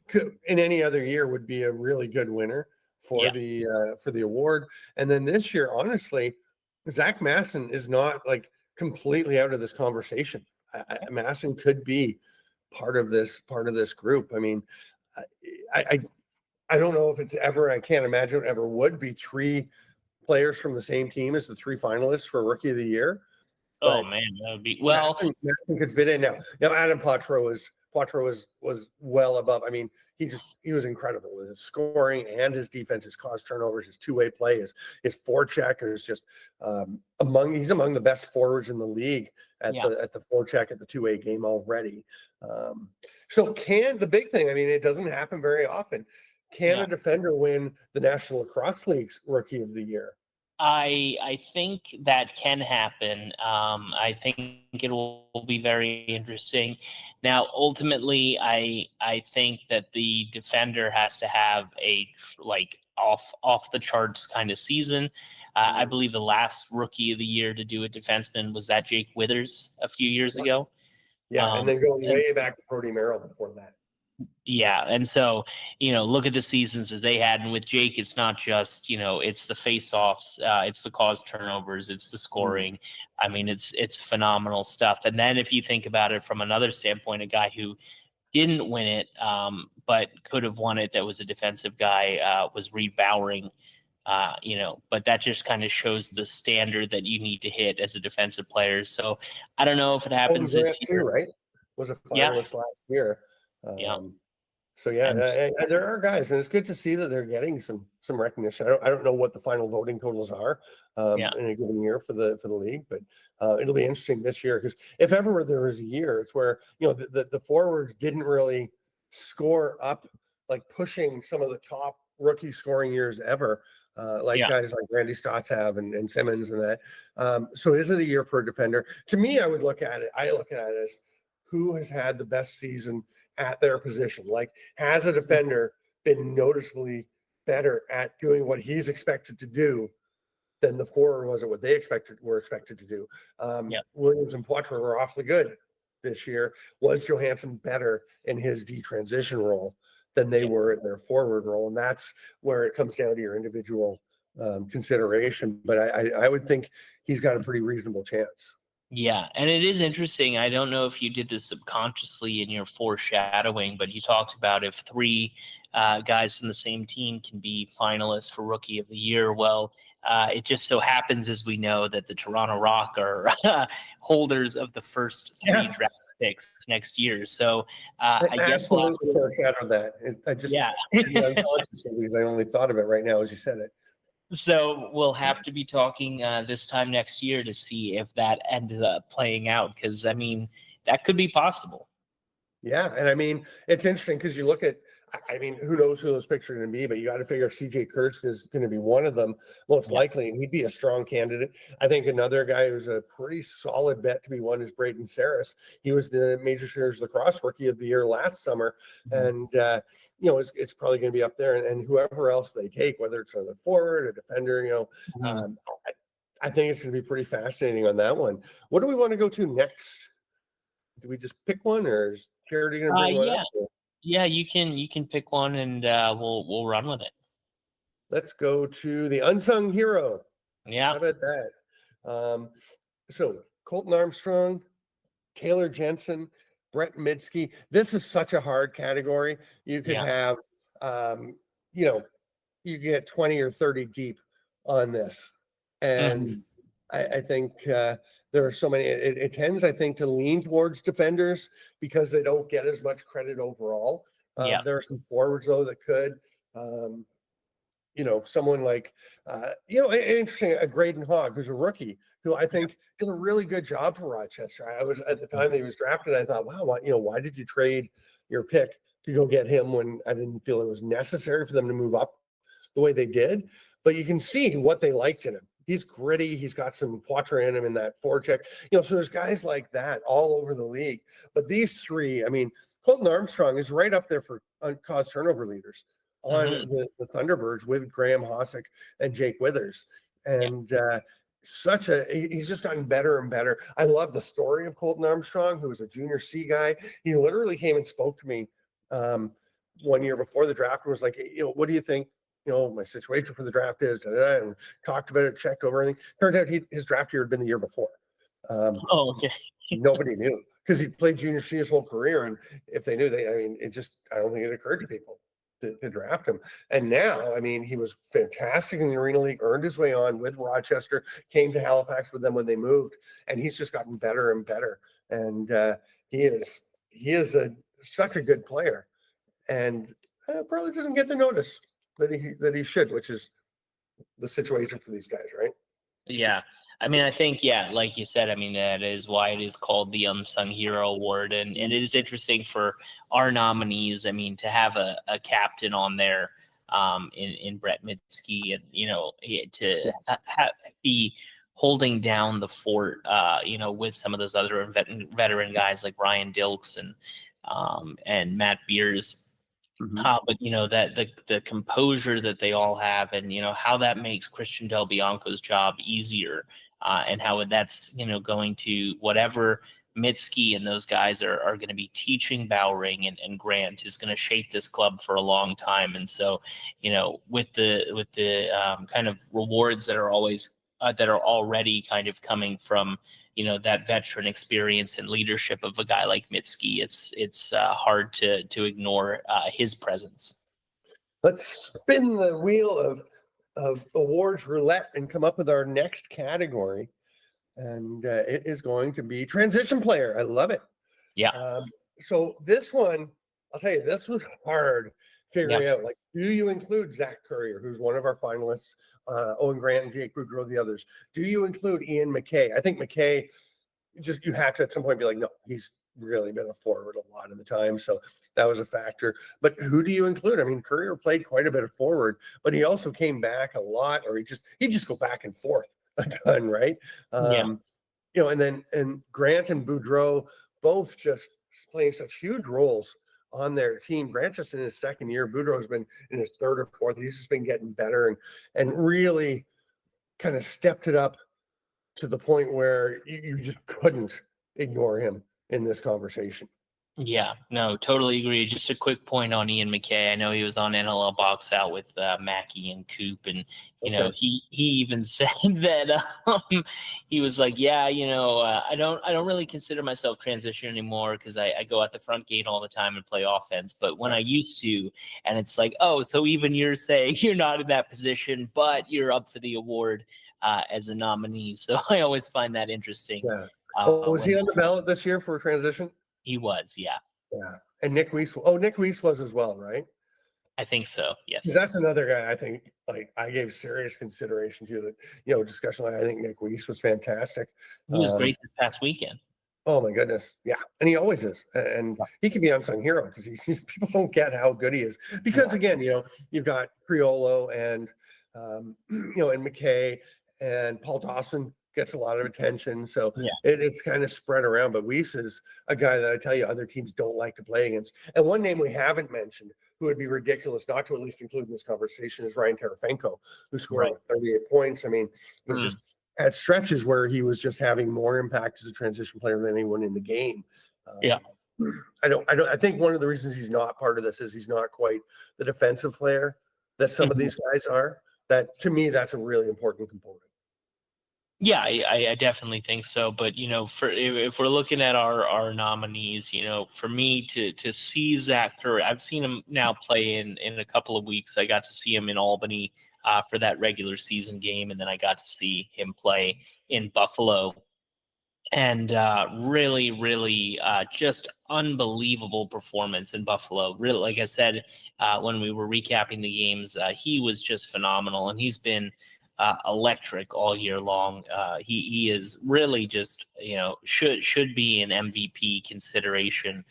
could, in any other year would be a really good winner for the award. And then this year, honestly, Zach Masson is not like completely out of this conversation. Masson could be part of this group. I mean, I don't know if it's ever. I can't imagine it ever would be 3 players from the same team as the 3 finalists for Rookie of the Year. Oh man, that would be well. Masson could fit in now. Adam Poitras was well above. I mean, he was incredible with his scoring and his defense, his caused turnovers, his two-way play, his forecheck is just he's among the best forwards in the league at the forecheck at the two-way game already. So the big thing? I mean, it doesn't happen very often. Can a defender win the National Lacrosse League's Rookie of the Year? I think that can happen. I think it will be very interesting. Now, ultimately, I think that the defender has to have a like off the charts kind of season. I believe the last rookie of the year to do a defenseman was that Jake Withers a few years ago. Yeah, and then going And way back to Brody Merrill before that. yeah, and so look at the seasons that they had, and with Jake, it's not just it's the face-offs, it's the caused turnovers, it's the scoring. I mean, it's phenomenal stuff. And then if you think about it from another standpoint, a guy who didn't win it, but could have won it, that was a defensive guy, was Reed Bowering. But that just kind of shows the standard that you need to hit as a defensive player. So I don't know if it happens this year. Too, right? Was a Yeah. finalist last year. Yeah. So yeah, And there are guys, and it's good to see that they're getting some recognition. I don't know what the final voting totals are in a given year for the league, but it'll be interesting this year, because if ever there was a year, it's where the forwards didn't really score up, like pushing some of the top rookie scoring years ever, guys like Randy Stotts have and Simmons and that. So is it a year for a defender? To me, I look at it as who has had the best season at their position. Like, has a defender been noticeably better at doing what he's expected to do than the forward was at what they were expected to do? Williams and Poitras were awfully good this year. Was Johansson better in his detransition role than they were in their forward role? And that's where it comes down to your individual consideration. But I would think he's got a pretty reasonable chance. Yeah, and it is interesting. I don't know if you did this subconsciously in your foreshadowing, but you talked about if three guys from the same team can be finalists for Rookie of the Year. Well, it just so happens, as we know, that the Toronto Rock are holders of the first three draft picks next year. So I guess absolutely foreshadowed that. I just because I only thought of it right now as you said it. So we'll have to be talking this time next year to see if that ends up playing out, because I mean that could be possible. Yeah, and I mean it's interesting because you look at, I mean, who knows who those picks are going to be, but you got to figure CJ Kursk is going to be one of them most likely, and he'd be a strong candidate. I think another guy who's a pretty solid bet to be one is Braden Saris. He was the Major Series Lacrosse Rookie of the Year last summer, and it's probably going to be up there. And whoever else they take, whether it's on the forward or defender, I think it's going to be pretty fascinating on that one. What do we want to go to next? Do we just pick one, or is Charity going to bring one up? Yeah, you can pick one, and we'll run with it. Let's go to the unsung hero. Yeah, how about that? So Colton Armstrong, Taylor Jensen, Brett Midsky. This is such a hard category. You could have, you get 20 or 30 deep on this, and I think there are so many. It tends, I think, to lean towards defenders because they don't get as much credit overall. There are some forwards though that could. Someone like, interesting, a Graydon Hogg, who's a rookie, who I think did a really good job for Rochester. I was at the time that he was drafted, I thought, wow, why did you trade your pick to go get him when I didn't feel it was necessary for them to move up the way they did? But you can see what they liked in him. He's gritty. He's got some Poitras in him in that forecheck. So there's guys like that all over the league. But these three, I mean, Colton Armstrong is right up there for caused turnover leaders on the Thunderbirds with Graham Hossack and Jake Withers. And he's just gotten better and better. I love the story of Colton Armstrong, who was a junior C guy. He literally came and spoke to me 1 year before the draft and was like, what do you think? My situation for the draft is, and talked about it, checked over everything. Turns out his draft year had been the year before. Okay. Nobody knew because he played junior C his whole career. And if they knew, I don't think it occurred to people to draft him. And now, I mean, he was fantastic in the Arena League, earned his way on with Rochester, came to Halifax with them when they moved, and he's just gotten better and better. And he is such a good player, and probably doesn't get the notice that he should, which is the situation for these guys, right? Yeah. I mean, I think, like you said, I mean, that is why it is called the Unsung Hero Award. And it is interesting for our nominees, I mean, to have a captain on there in Brett Mitski, and to be holding down the fort, with some of those other veteran guys like Ryan Dilks and Matt Beers. But that the composure that they all have, and how that makes Christian Del Bianco's job easier, and how that's going to whatever Mitski and those guys are going to be teaching Bowring and Grant is going to shape this club for a long time. And so with the kind of rewards that are always that are already kind of coming from that veteran experience and leadership of a guy like Mitski, it's hard to ignore his presence. Let's spin the wheel of awards roulette and come up with our next category, and it is going to be transition player. I love it. Yeah. So this one, I'll tell you, this was hard figuring out. Like, do you include Zach Currier, who's one of our finalists, Owen Grant and Jake Boudreau, the others? Do you include Ian McKay? I think McKay, you have to at some point be like, no, he's really been a forward a lot of the time, so that was a factor. But who do you include? I mean, Currier played quite a bit of forward, but he also came back a lot, or he just go back and forth a ton, right? And Grant and Boudreau both just playing such huge roles on their team. Grant just in his second year, Boudreau's been in his third or fourth. He's just been getting better and really kind of stepped it up to the point where you just couldn't ignore him in this conversation. Yeah, no, totally agree. Just a quick point on Ian McKay. I know he was on NLL Box Out with Mackey and Coop, and he even said that he was like, I don't really consider myself transition anymore because I go out the front gate all the time and play offense. But when I used to, and it's like, oh, so even you're saying you're not in that position, but you're up for the award as a nominee. So I always find that interesting. Yeah. Was he on the ballot this year for transition? He was, yeah. Yeah. And Nick Weiss. Oh, Nick Weiss was as well, right? I think so, yes. That's another guy I think I gave serious consideration to that, discussion. I think Nick Weiss was fantastic. He was great this past weekend. Oh my goodness. Yeah. And he always is. And he can be unsung hero because people don't get how good he is. Because again, you've got Priolo and and McKay and Paul Dawson gets a lot of attention. So it's kind of spread around. But Weiss is a guy that I tell you other teams don't like to play against. And one name we haven't mentioned who would be ridiculous not to at least include in this conversation is Ryan Terefenko, who scored 38 points. I mean, it was just at stretches where he was just having more impact as a transition player than anyone in the game. I think one of the reasons he's not part of this is he's not quite the defensive player that some of these guys are. That to me, that's a really important component. Yeah, I definitely think so. But if we're looking at our nominees, for me to see Zach Curry, I've seen him now play in a couple of weeks. I got to see him in Albany for that regular season game, and then I got to see him play in Buffalo. And really, really just unbelievable performance in Buffalo. Really, like I said, when we were recapping the games, he was just phenomenal, and he's been electric all year long. He is really just, should be an MVP consideration.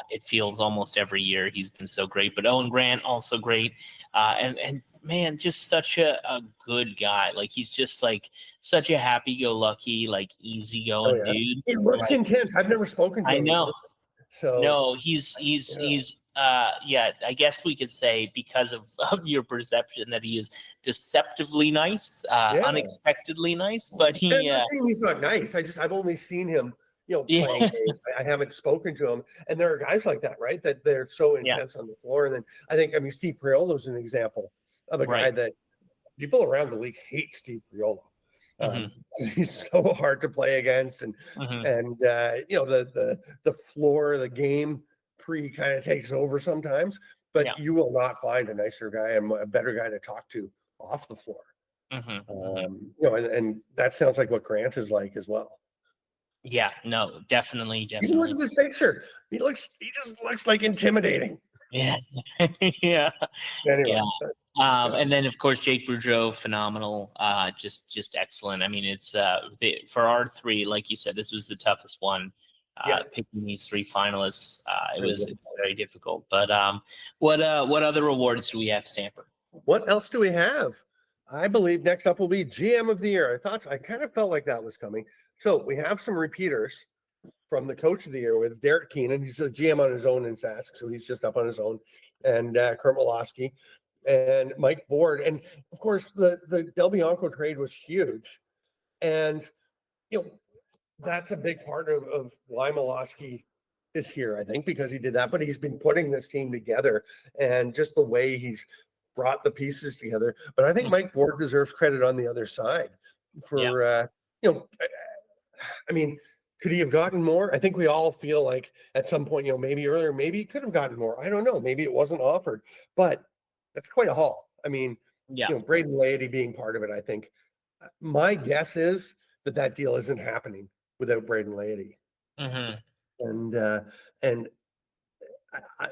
It feels almost every year he's been so great. But Owen Grant also great, and man, just such a good guy. Like he's just like such a happy-go-lucky, like easygoing dude. It looks intense. I've never spoken to him. I know. So no, he's I guess we could say because of your perception that he is deceptively nice, unexpectedly nice, but I'm not saying he's not nice. I've only seen him, playing games. I haven't spoken to him. And there are guys like that, right? That they're so intense on the floor. And then Steve Priolo is an example of a guy that people around the league hate Steve Priolo. He's so hard to play against, and the floor, the game kind of takes over sometimes. But you will not find a nicer guy and a better guy to talk to off the floor. And that sounds like what Grant is like as well. Yeah, no, definitely. You can look at this picture. He just looks like intimidating. Yeah. Anyway. And then of course Jake Boudreau, phenomenal, just excellent. I mean, it's for our three, like you said, this was the toughest one picking these three finalists. It's very difficult. But what other awards do we have, Stamper? What else do we have? I believe next up will be GM of the Year. I kind of felt like that was coming. So we have some repeaters from the Coach of the Year with Derek Keenan. He's a GM on his own in Sask, so he's just up on his own. And Kurt Malosky and Mike Board. And of course, the Del Bianco trade was huge. And, that's a big part of why Malosky is here, I think, because he did that. But he's been putting this team together and just the way he's brought the pieces together. But I think Mike Board deserves credit on the other side for, I mean, could he have gotten more? I think we all feel like at some point, maybe earlier, maybe he could have gotten more. I don't know. Maybe it wasn't offered, but that's quite a haul. I mean, Braden Laity being part of it, I think. My guess is that deal isn't happening without Braden Laity. Mm-hmm. And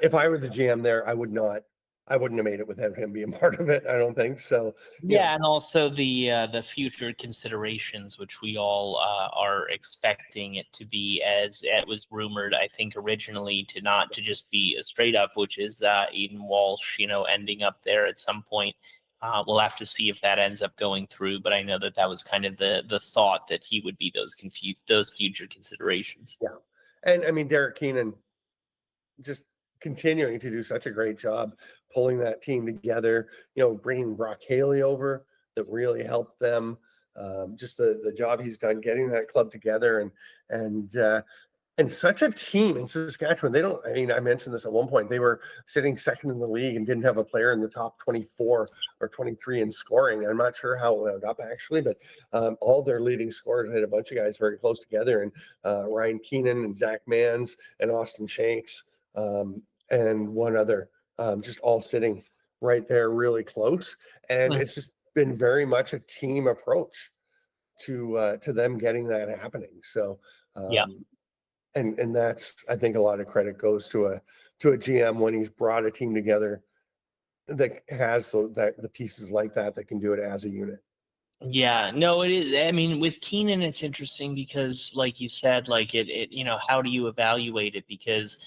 if I were the GM there, I wouldn't have made it without him being part of it. I don't think so. And also the future considerations, which we all are expecting it to be, as it was rumored, I think originally to just be a straight up, which is Eden Walsh, ending up there at some point. We'll have to see if that ends up going through, but I know that was kind of the thought that he would be those future considerations. Yeah, and I mean Derek Keenan just continuing to do such a great job pulling that team together, bringing Brock Haley over that really helped them. Just the job he's done getting that club together and such a team in Saskatchewan. I mentioned this at one point, they were sitting second in the league and didn't have a player in the top 24 or 23 in scoring. I'm not sure how it wound up actually, but all their leading scorers had a bunch of guys very close together, and Ryan Keenan and Zach Manns and Austin Shanks and one other, just all sitting right there really close. And it's just been very much a team approach to them getting that happening. So and that's, I think, a lot of credit goes to a GM when he's brought a team together that has the pieces like that can do it as a unit. Yeah, no, it is. I mean, with Keenan, it's interesting because, like you said, like it how do you evaluate it? Because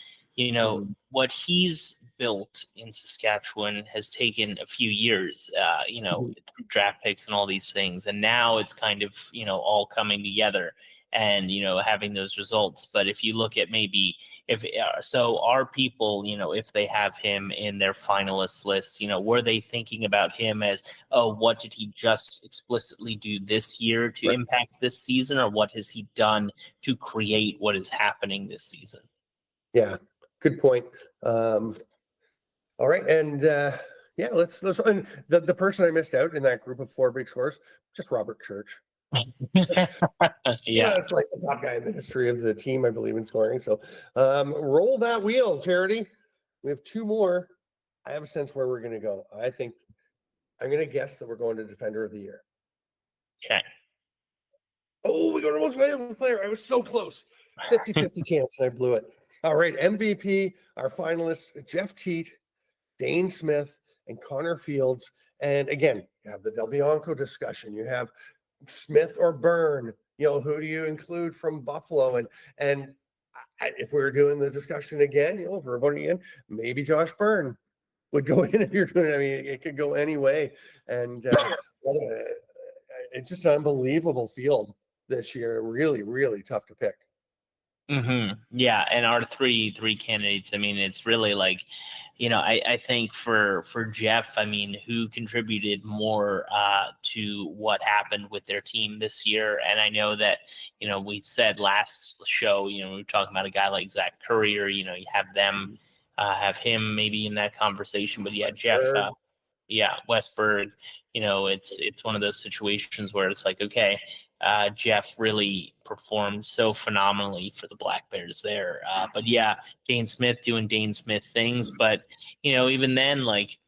what he's built in Saskatchewan has taken a few years, through draft picks and all these things, and now it's kind of all coming together and having those results. But if you look at maybe our people, if they have him in their finalist list, were they thinking about him as, oh, what did he just explicitly do this year to impact this season, or what has he done to create what is happening this season? Yeah, good point. All right, and let's and the person I missed out in that group of four big scores, just Robert Church. It's like the top guy in the history of the team, I believe, in scoring. So roll that wheel, Charity. We have two more. I have a sense where we're going to go. I think I'm going to guess that we're going to Defender of the Year. Okay. Oh, we go to most valuable player. I was so close. 50-50 chance, and I blew it. All right, MVP, our finalists, Jeff Teat, Dane Smith, and Connor Fields. And again, you have the Del Bianco discussion. You have Smith or Byrne. Who do you include from Buffalo? And if we were doing the discussion again, if we're voting again, maybe Josh Byrne would go in if you're doing it. I mean, it could go any way. And it's just an unbelievable field this year. Really, really tough to pick. Mm-hmm. Yeah, and our three candidates, I mean, it's really like, I think for Jeff, I mean, who contributed more to what happened with their team this year. And I know that, we said last show, we were talking about a guy like Zach Currier, you have them, have him maybe in that conversation, but yeah, Jeff, Westberg, it's one of those situations where it's like, okay, Jeff really performed so phenomenally for the Black Bears there. But yeah, Dane Smith doing Dane Smith things. But, even then, like,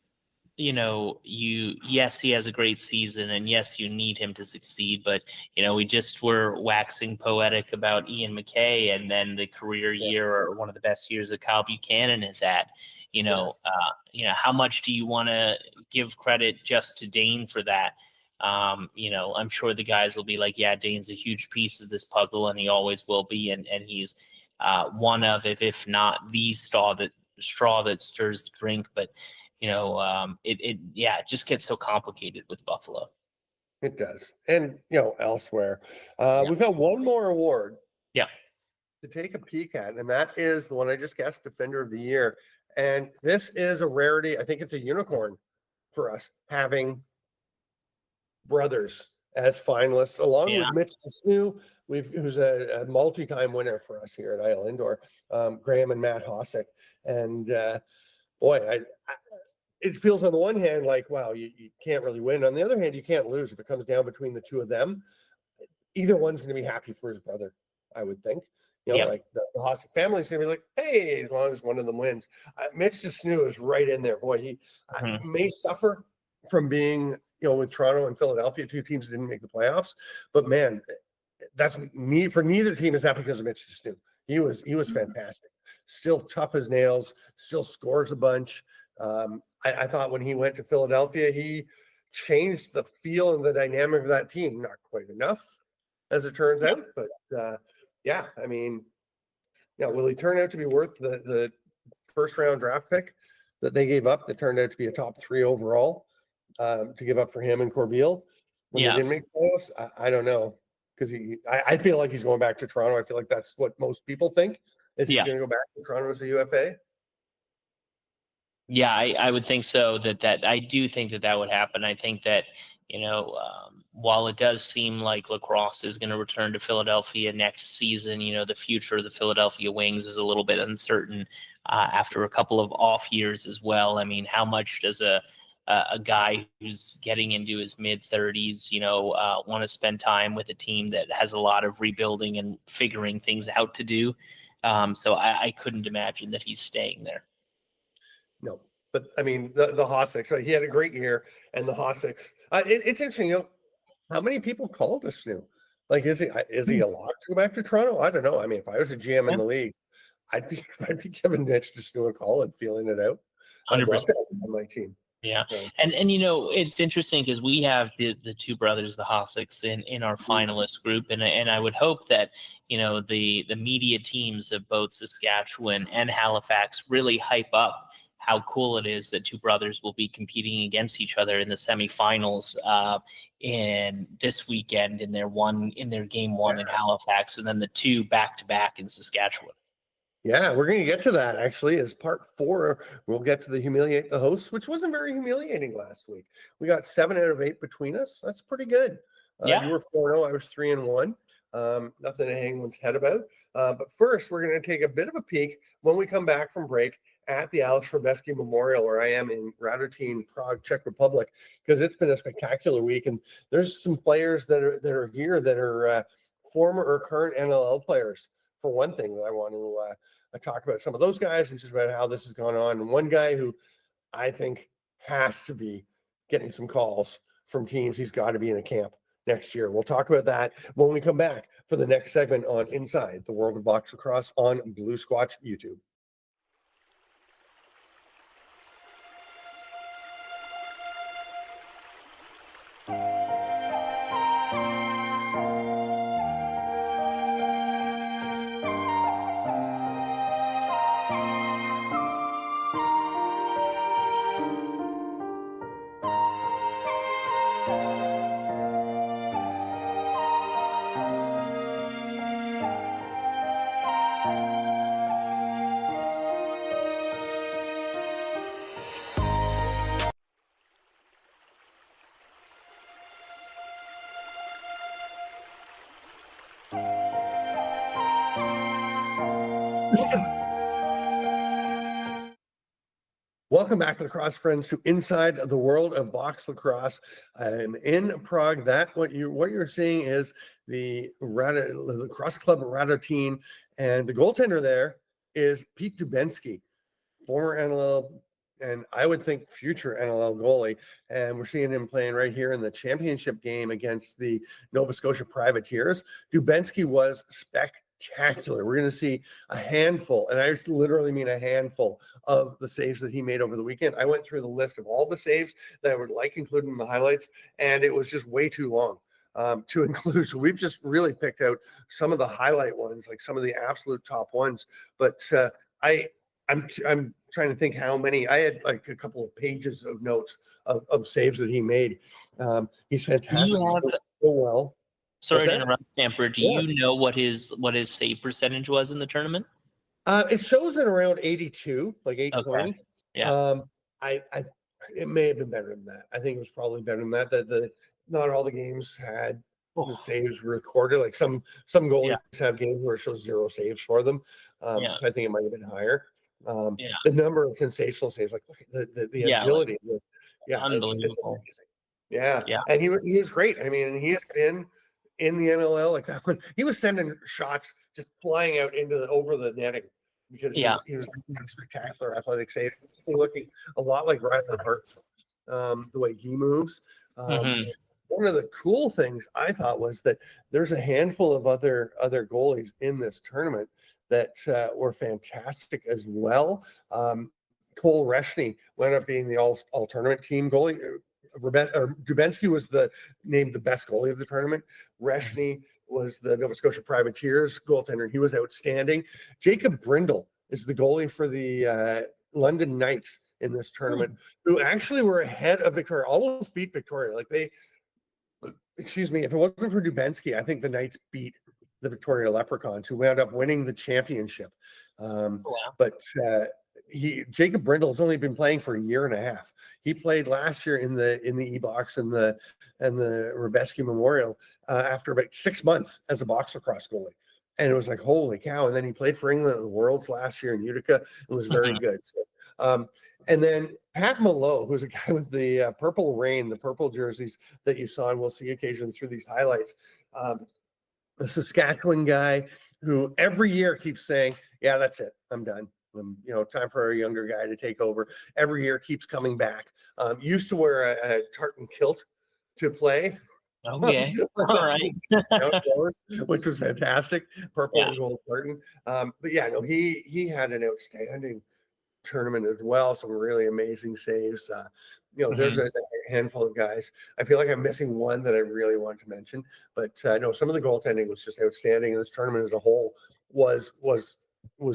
yes, he has a great season, and yes, you need him to succeed. But, we just were waxing poetic about Ian McKay, and then the career year, or one of the best years that Kyle Buchanan has had. How much do you want to give credit just to Dane for that? I'm sure the guys will be like, yeah, Dane's a huge piece of this puzzle, and he always will be. And he's one of, if not the straw that stirs the drink. But it just gets so complicated with Buffalo. It does. And, elsewhere, Yeah. we've got one more award Yeah. to take a peek at, and that is the one I just guessed, Defender of the Year. And this is a rarity. I think it's a unicorn for us, having brothers as finalists, along with Mitch Desnu, who's a multi-time winner for us here at Isle Indoor, Graham and Matt Hosick. And boy, it feels on the one hand like, wow, you can't really win. On the other hand, you can't lose. If it comes down between the two of them, either one's going to be happy for his brother, I would think. Like the Hosick family is going to be like, hey, as long as one of them wins. Mitch Desnu is right in there. Boy, he may suffer from being, with Toronto and Philadelphia, two teams that didn't make the playoffs. But man, that's for neither team is that because of Mitch Desnu. He was fantastic. Still tough as nails. Still scores a bunch. I thought when he went to Philadelphia, he changed the feel and the dynamic of that team. Not quite enough, as it turns out, but I mean, will he turn out to be worth the first round draft pick that they gave up that turned out to be a top 3 overall to give up for him and Corbeil when they didn't make playoffs? I don't know, because I feel like he's going back to Toronto. I feel like that's what most people think, is he's going to go back to Toronto as a UFA. Yeah, I would think so. That I do think that would happen. I think that, while it does seem like lacrosse is going to return to Philadelphia next season, the future of the Philadelphia Wings is a little bit uncertain after a couple of off years as well. I mean, how much does a guy who's getting into his mid-30s, want to spend time with a team that has a lot of rebuilding and figuring things out to do? So I couldn't imagine that he's staying there. No, but I mean, the Hosicks, right? He had a great year, and the Hosicks. It's interesting, how many people called us new? Like, is he a lock to go back to Toronto? I don't know. I mean, if I was a GM in the league, I'd be giving Mitch Desnu a call and feeling it out. 100% on my team. Yeah, and it's interesting because we have the two brothers, the Hosicks, in our finalist group, and I would hope that the media teams of both Saskatchewan and Halifax really hype up how cool it is that two brothers will be competing against each other in the semifinals in this weekend in their game one in Halifax, and then the two back-to-back in Saskatchewan. Yeah, we're going to get to that actually as part 4. We'll get to the humiliate the hosts, which wasn't very humiliating last week. We got 7 out of 8 between us. That's pretty good. You were 4-0. I was 3-1. Nothing to hang one's head about. But first, we're going to take a bit of a peek when we come back from break at the Alex Trubetsky Memorial, where I am in Radotín, Prague, Czech Republic, because it's been a spectacular week. And there's some players that are here that are former or current NLL players. For one thing, that I want to talk about some of those guys and just about how this has gone on. And one guy who I think has to be getting some calls from teams, he's got to be in a camp next year. We'll talk about that when we come back for the next segment on Inside the World of Box Lacrosse on Blue Squatch YouTube. Welcome back, lacrosse friends, to Inside the World of Box Lacrosse. I'm in Prague. What you're seeing is the Lacrosse Club Radotín, and the goaltender there is Pete Dubensky, former NLL and I would think future NLL goalie. And we're seeing him playing right here in the championship game against the Nova Scotia Privateers. Dubensky was spectacular. We're going to see a handful, and I literally mean a handful, of the saves that he made over the weekend. I went through the list of all the saves that I would like included in the highlights, and it was just way too long. to include. So we've just really picked out some of the highlight ones, like some of the absolute top ones. But I'm trying to think how many. I had like a couple of pages of notes of saves that he made. He's fantastic. You have, so well. sorry to interrupt, Stamper. Do Yeah. you know what his save percentage was in the tournament? It shows at around 82, like 820. Okay. Yeah. I it may have been better than that. I think it was probably better than that. The not all the games had the saves recorded. Like some goalies have games where it shows 0 saves for them. So I think it might have been higher. The number of sensational saves, like look at the agility. Unbelievable. It's amazing. Yeah. Yeah. And he was great. I mean, he has been in the NLL like that. He was sending shots just flying out over the netting because he was making spectacular athletic save, looking a lot like Riley Hart, the way he moves. One of the cool things I thought was that there's a handful of other goalies in this tournament that were fantastic as well. Cole Reshney wound up being the all tournament team goalie. Dubinsky was named the best goalie of the tournament. Reshney was the Nova Scotia Privateers goaltender. He was outstanding. Jacob Brindle is the goalie for the London Knights in this tournament, who actually were ahead of Victoria, almost beat Victoria. Like excuse me, if it wasn't for Dubinsky, I think the Knights beat the Victoria Leprechauns, who wound up winning the championship. But Jacob Brindle's only been playing for a year and a half. He played last year in the E-Box and the Rebesky Memorial after about 6 months as a box lacrosse goalie. And it was like, holy cow. And then he played for England at the Worlds last year in Utica and was very good. So, and then Pat Malot, who's a guy with the Purple Rain, the purple jerseys that you saw, and we'll see occasionally through these highlights. The Saskatchewan guy who every year keeps saying, yeah, that's it. I'm done. Time for a younger guy to take over. Every year keeps coming back. Used to wear a tartan kilt to play. Okay. All right. Which was fantastic. Purple and gold tartan. But yeah, no, he had an outstanding tournament as well. Some really amazing saves. There's a handful of guys. I feel like I'm missing one that I really want to mention, but no, some of the goaltending was just outstanding. And this tournament as a whole was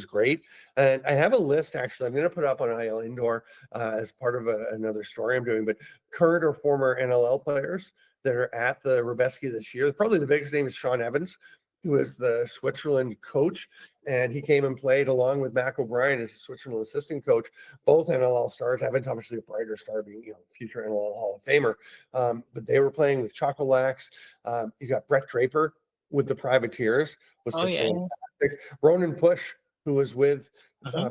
great. And I have a list, actually, I'm going to put up on IL Indoor as part of another story I'm doing, but current or former NLL players that are at the Rebesky this year. Probably the biggest name is Sean Evans, who is the Switzerland coach, and he came and played along with Mac O'Brien as a Switzerland assistant coach, both NLL stars. Evans obviously a brighter star, being future NLL Hall of Famer, but they were playing with Chocolax. You got Brett Draper with the Privateers, was just fantastic. Ronan Push, who was with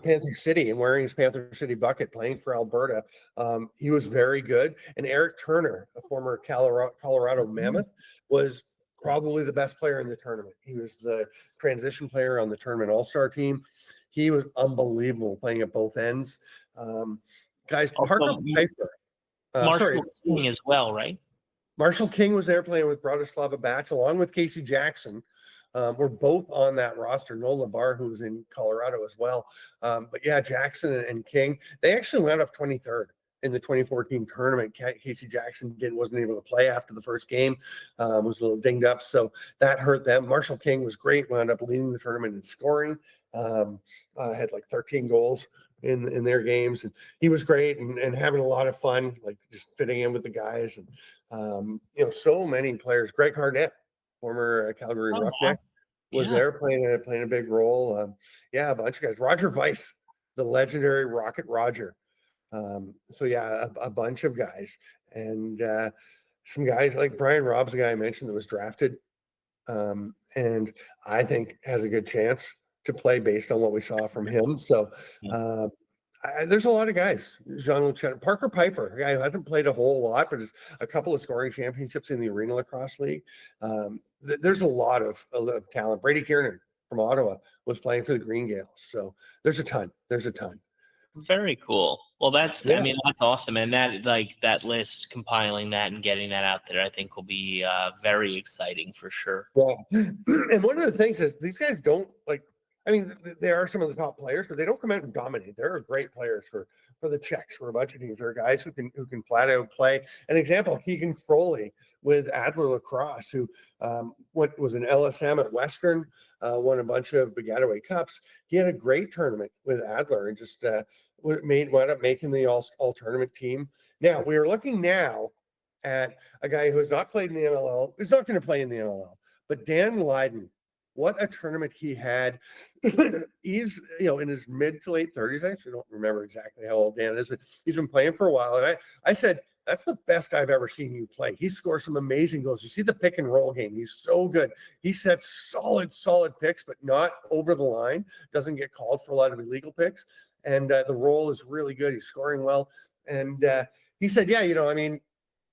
Panther City and wearing his Panther City bucket, playing for Alberta. He was very good. And Eric Turner, a former Colorado Mammoth, was probably the best player in the tournament. He was the transition player on the tournament all-star team. He was unbelievable playing at both ends. Guys, Parker Piper. Marshall King as well, right? Marshall King was there playing with Bratislava Bats, along with Casey Jackson. We're both on that roster. Nola Barr, who was in Colorado as well. But yeah, Jackson and King, they actually wound up 23rd in the 2014 tournament. Casey Jackson wasn't able to play after the first game, was a little dinged up, so that hurt them. Marshall King was great, wound up leading the tournament in scoring, had like 13 goals in their games, and he was great and having a lot of fun, like just fitting in with the guys. And so many players. Greg Harnett, former Calgary Roughneck, was there playing a big role. A bunch of guys. Roger Weiss, the legendary Rocket Roger. So yeah, a bunch of guys, and some guys like Brian Robb's the guy I mentioned that was drafted, and I think has a good chance to play based on what we saw from him. So there's a lot of guys. Jean-Luc Chenin, Parker Piper, a guy who hasn't played a whole lot, but has a couple of scoring championships in the Arena Lacrosse League. There's a lot of talent. Brady Kiernan from Ottawa was playing for the Green Gales. So there's a ton. Very cool. Well, that's awesome. And that list, compiling that and getting that out there, I think will be very exciting for sure. Yeah. And one of the things is these guys don't they are some of the top players, but they don't come out and dominate. They're great players for for the Czechs, for a bunch of teams. There are guys who can flat out play. An example, Keegan Crowley with Adler Lacrosse, who was an LSM at Western, won a bunch of Begataway Cups. He had a great tournament with Adler and just wound up making the all tournament team. Now we are looking now at a guy who has not played in the NLL, is not going to play in the NLL, but Dan Lydon. What a tournament he had. He's, in his mid to late 30s. I actually don't remember exactly how old Dan is, but he's been playing for a while. And I said, that's the best I've ever seen you play. He scores some amazing goals. You see the pick and roll game. He's so good. He sets solid picks, but not over the line. Doesn't get called for a lot of illegal picks. And the roll is really good. He's scoring well. And he said, yeah,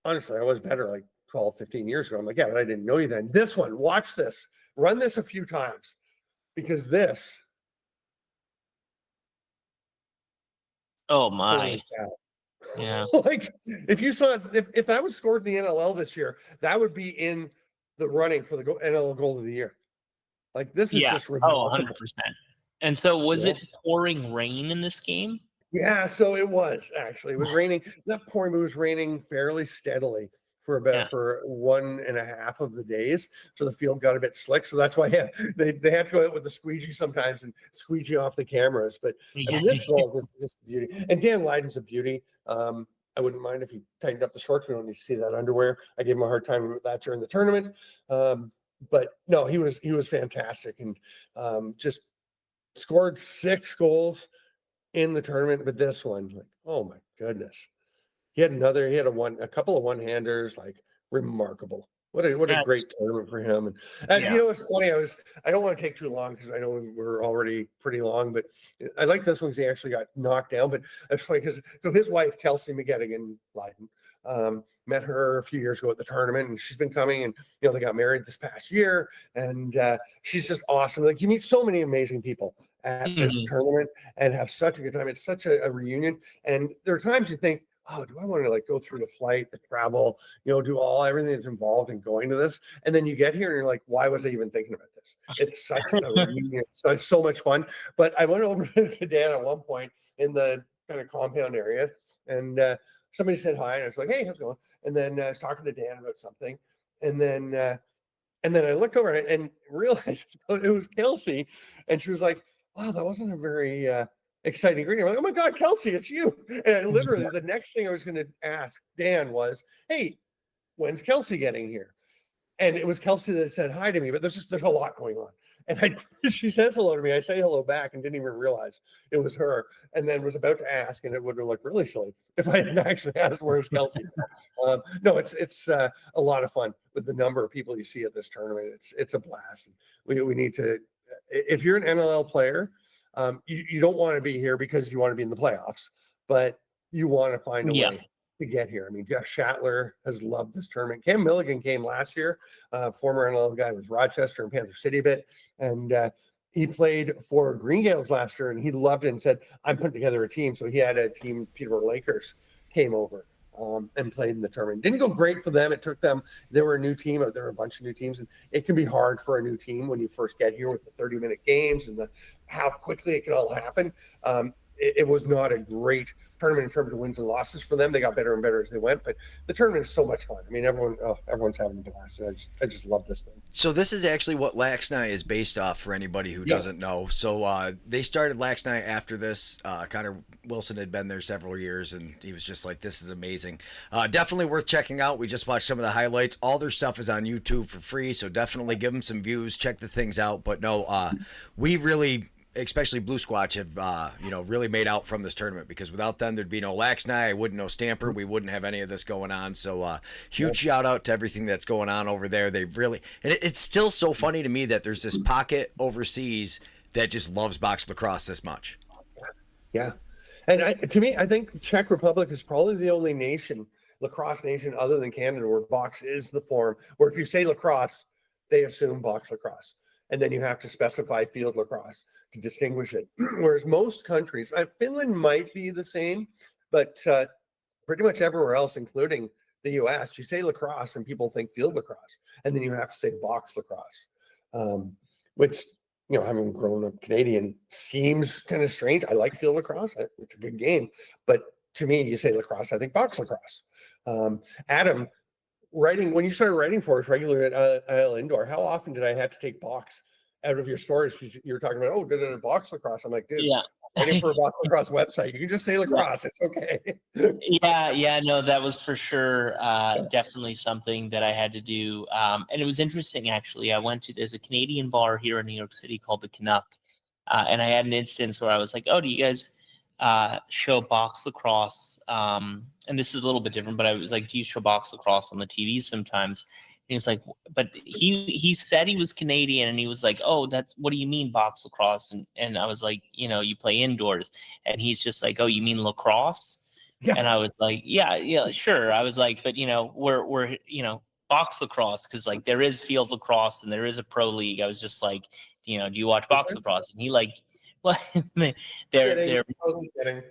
honestly, I was better like 12, 15 years ago. I'm like, yeah, but I didn't know you then. This one, watch this. Run this a few times because this. Oh my. Yeah. Like if you saw, if that was scored in the NLL this year, that would be in the running for the NLL goal of the year. Like this is just remarkable. 100%. And so was it pouring rain in this game? Yeah, so it was actually. It was raining. Not pouring, but it was raining fairly steadily for about for 1.5 of the days. So the field got a bit slick. So that's why they had to go out with the squeegee sometimes and squeegee off the cameras. But I mean, this goal is just a beauty. And Dan Lydon's a beauty. I wouldn't mind if he tightened up the shorts. We don't need to see that underwear. I gave him a hard time with that during the tournament. But no, he was fantastic and just scored 6 goals in the tournament. But this one, like, oh my goodness. He had a couple of one-handers, like remarkable. What a great tournament for him. And it's funny, I don't want to take too long because I know we're already pretty long, but I like this one because he actually got knocked down. But it's funny because his wife, Kelsey McGettigan Lydon, met her a few years ago at the tournament, and she's been coming, and they got married this past year, and she's just awesome. Like you meet so many amazing people at this tournament and have such a good time. It's such a reunion. And there are times you think, oh, do I want to like go through the flight, the travel, do everything that's involved in going to this? And then you get here and you're like, why was I even thinking about this? It's such a reunion. It's so much fun. But I went over to Dan at one point in the kind of compound area, and somebody said hi, and I was like, hey, how's it going? And then I was talking to Dan about something. And then I looked over and realized it was Kelsey, and she was like, wow, that wasn't a very exciting greeting. I'm like, oh my God, Kelsey, it's you. And literally the next thing I was going to ask Dan was, hey, when's Kelsey getting here? And it was Kelsey that said hi to me, but there's a lot going on. And she says hello to me. I say hello back and didn't even realize it was her. And then was about to ask, and it would have looked really silly if I hadn't actually asked, where's Kelsey? No, it's a lot of fun with the number of people you see at this tournament. It's a blast. We need to, if you're an NLL player, you don't want to be here because you want to be in the playoffs, but you want to find a way to get here. I mean, Jeff Shatler has loved this tournament. Cam Milligan came last year, former NLL guy with Rochester and Panther City a bit, and he played for Green Gales last year, and he loved it and said, I'm putting together a team. So he had a team, Peterborough Lakers came over and played in the tournament. Didn't go great for them. It took them, they were a new team. There were a bunch of new teams, and it can be hard for a new team when you first get here with the 30-minute games and how quickly it can all happen. It was not a great tournament in terms of wins and losses for them. They got better and better as they went, but the tournament is so much fun. I mean, everyone's having a blast. I just love this thing. So this is actually what Laxni is based off for anybody who doesn't know. So they started Laxni after this. Connor Wilson had been there several years, and he was just like, this is amazing. Definitely worth checking out. We just watched some of the highlights. All their stuff is on YouTube for free, so definitely give them some views. Check the things out. But no, we really, especially Blue Squatch, have really made out from this tournament, because without them there'd be no Laxni, I wouldn't know Stamper, we wouldn't have any of this going on. So huge shout out to everything that's going on over there. They really, and it's still so funny to me that there's this pocket overseas that just loves box lacrosse this much. Yeah, and to me, I think Czech Republic is probably the only lacrosse nation other than Canada where box is the form, where if you say lacrosse, they assume box lacrosse. And then you have to specify field lacrosse to distinguish it. Whereas most countries, Finland might be the same, but pretty much everywhere else, including the US, you say lacrosse and people think field lacrosse. And then you have to say box lacrosse, which having grown up Canadian seems kind of strange. I like field lacrosse. It's a good game. But to me, you say lacrosse, I think box lacrosse. Adam, when you started writing for us regularly at IL Indoor, how often did I have to take box out of your stories? Because you were talking about, did it a box lacrosse? I'm like, dude, Yeah. writing for a box lacrosse website. You can just say lacrosse. It's okay. No, that was for sure definitely something that I had to do. And it was interesting, actually. There's a Canadian bar here in New York City called the Canuck. And I had an instance where I was like, do you guys show box lacrosse? And this is a little bit different, but I was like, do you show box lacrosse on the TV sometimes? And he's like, but he said he was Canadian, and he was like, what do you mean box lacrosse? And I was like, you play indoors. And he's just like, you mean lacrosse? Yeah. And I was like, yeah, sure. I was like, but we're box lacrosse, because like there is field lacrosse and there is a pro league. I was just like, do you watch box lacrosse? And he like, well, they're kidding.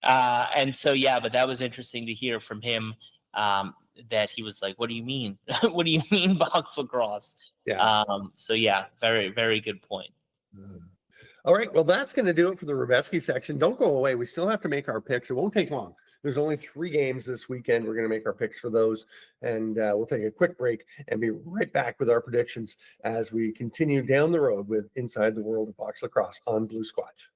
and so but that was interesting to hear from him, that he was like, what do you mean? What do you mean box lacrosse? Yeah. Very, very good point. All right. Well, that's going to do it for the Rubeski section. Don't go away. We still have to make our picks. It won't take long. There's only 3 games this weekend. We're going to make our picks for those, and we'll take a quick break and be right back with our predictions as we continue down the road with Inside the World of Box Lacrosse on Blue Squatch.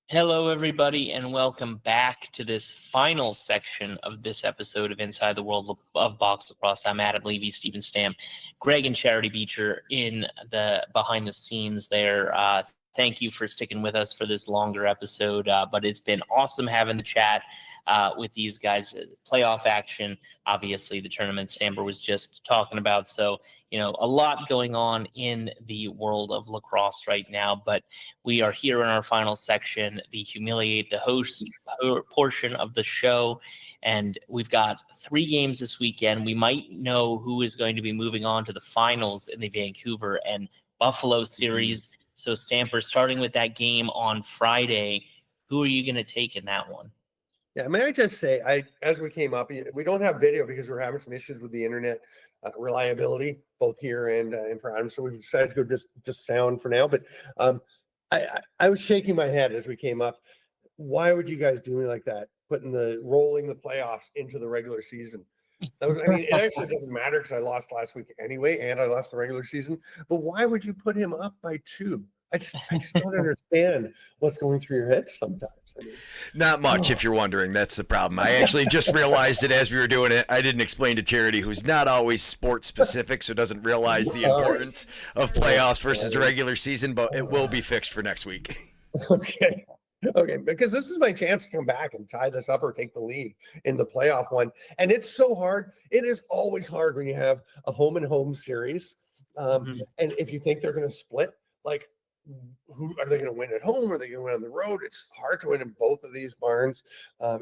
Hello, everybody, and welcome back to this final section of this episode of Inside the World of Box Lacrosse. I'm Adam Levy, Stephen Stam, Greg and Charity Beecher in the behind the scenes there. Thank you for sticking with us for this longer episode, but it's been awesome having the chat with these guys. Playoff action, obviously the tournament Samber was just talking about. So, a lot going on in the world of lacrosse right now, but we are here in our final section, the Humiliate the Host portion of the show. And we've got 3 games this weekend. We might know who is going to be moving on to the finals in the Vancouver and Buffalo series. So Stamper, starting with that game on Friday, who are you going to take in that one? Yeah, may I just say, as we came up, we don't have video because we're having some issues with the internet reliability, both here and for Adam. So we decided to go just sound for now. But I was shaking my head as we came up. Why would you guys do me like that? Rolling the playoffs into the regular season. It actually doesn't matter because I lost last week anyway, and I lost the regular season. But why would you put him up by 2? I just don't understand what's going through your head sometimes. Not much, if you're wondering. That's the problem. I actually just realized it as we were doing it. I didn't explain to Charity, who's not always sports specific, so doesn't realize the importance of playoffs versus the regular season, but it will be fixed for next week. Okay, because this is my chance to come back and tie this up or take the lead in the playoff one. And it's so hard. It is always hard when you have a home and home series. And if you think they're going to split, like, who are they going to win at home? Are they going to win on the road? It's hard to win in both of these barns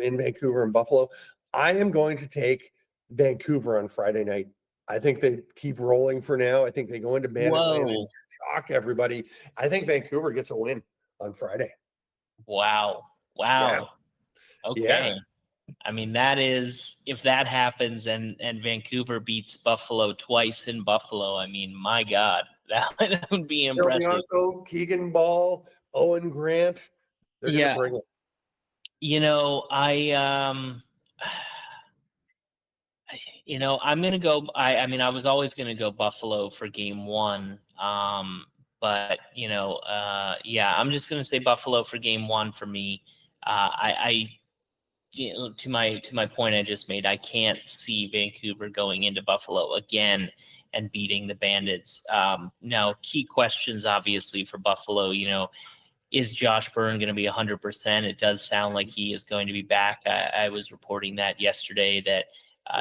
in Vancouver and Buffalo. I am going to take Vancouver on Friday night. I think they keep rolling for now. I think they go into Bandit Land and shock everybody. I think Vancouver gets a win on Friday. Wow. Yeah. Okay. Yeah. That is, if that happens and Vancouver beats Buffalo twice in Buffalo, my God, that would be impressive. Bianco, Keegan Ball, Owen Grant. They're gonna bring it. I'm going to go, I was always going to go Buffalo for game 1. But I'm just going to say Buffalo for game 1 for me. To my point I just made, I can't see Vancouver going into Buffalo again and beating the Bandits. Now, key questions obviously for Buffalo, is Josh Byrne going to be 100%? It does sound like he is going to be back. I was reporting that yesterday that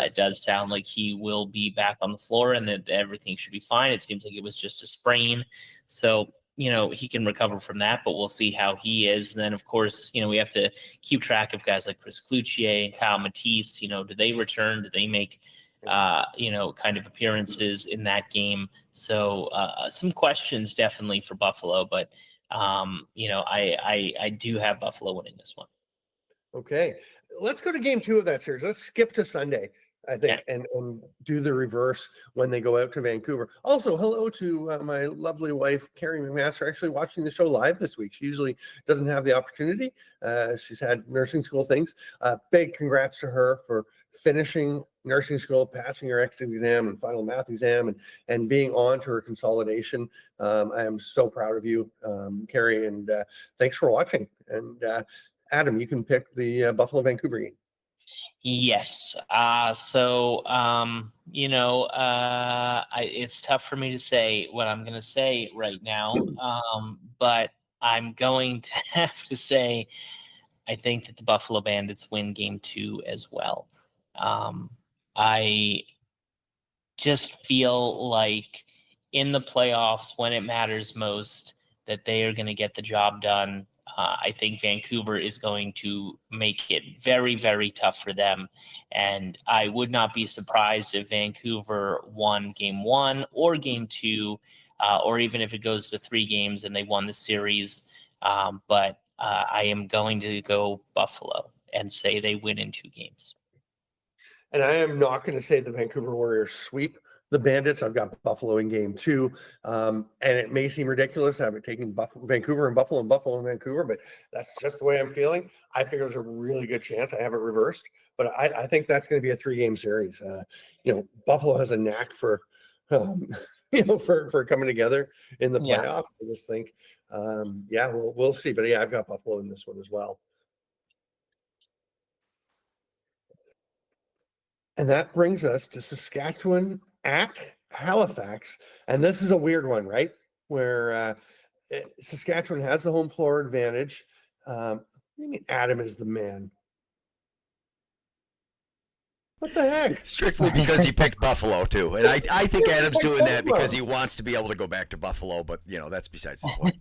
it does sound like he will be back on the floor and that everything should be fine. It seems like it was just a sprain. So, he can recover from that, but we'll see how he is. And then, of course, we have to keep track of guys like Chris Cloutier and Kyle Matisse. Do they return? Do they make kind of appearances in that game. So some questions definitely for Buffalo, but I do have Buffalo winning this one. Okay, let's go to game 2 of that series. Let's skip to Sunday, I think, and do the reverse when they go out to Vancouver. Also, hello to my lovely wife, Carrie McMaster, actually watching the show live this week. She usually doesn't have the opportunity. She's had nursing school things. Big congrats to her for finishing nursing school, passing her exit exam and final math exam, and being on to her consolidation. I am so proud of you, Carrie, and thanks for watching. And Adam, you can pick the Buffalo Vancouver game. Yes. It's tough for me to say what I'm going to say right now. But I'm going to have to say, I think that the Buffalo Bandits win game 2 as well. I just feel like in the playoffs, when it matters most, that they are going to get the job done. I think Vancouver is going to make it very, very tough for them. And I would not be surprised if Vancouver won game 1 or game 2, or even if it goes to 3 games and they won the series. But I am going to go Buffalo and say they win in 2 games. And I am not going to say the Vancouver Warriors sweep the Bandits. I've got Buffalo in game 2. And it may seem ridiculous having taken Vancouver and Buffalo and Vancouver, but that's just the way I'm feeling. I figure there's a really good chance I have it reversed, but I think that's going to be a 3-game series. Buffalo has a knack for, for coming together in the playoffs. I just think, we'll see. But I've got Buffalo in this one as well. And that brings us to Saskatchewan at Halifax. And this is a weird one, right? Where Saskatchewan has the home floor advantage. I mean, Adam is the man. What the heck? Strictly because he picked Buffalo, too. And I think Adam's doing that because he wants to be able to go back to Buffalo. But, that's besides the point.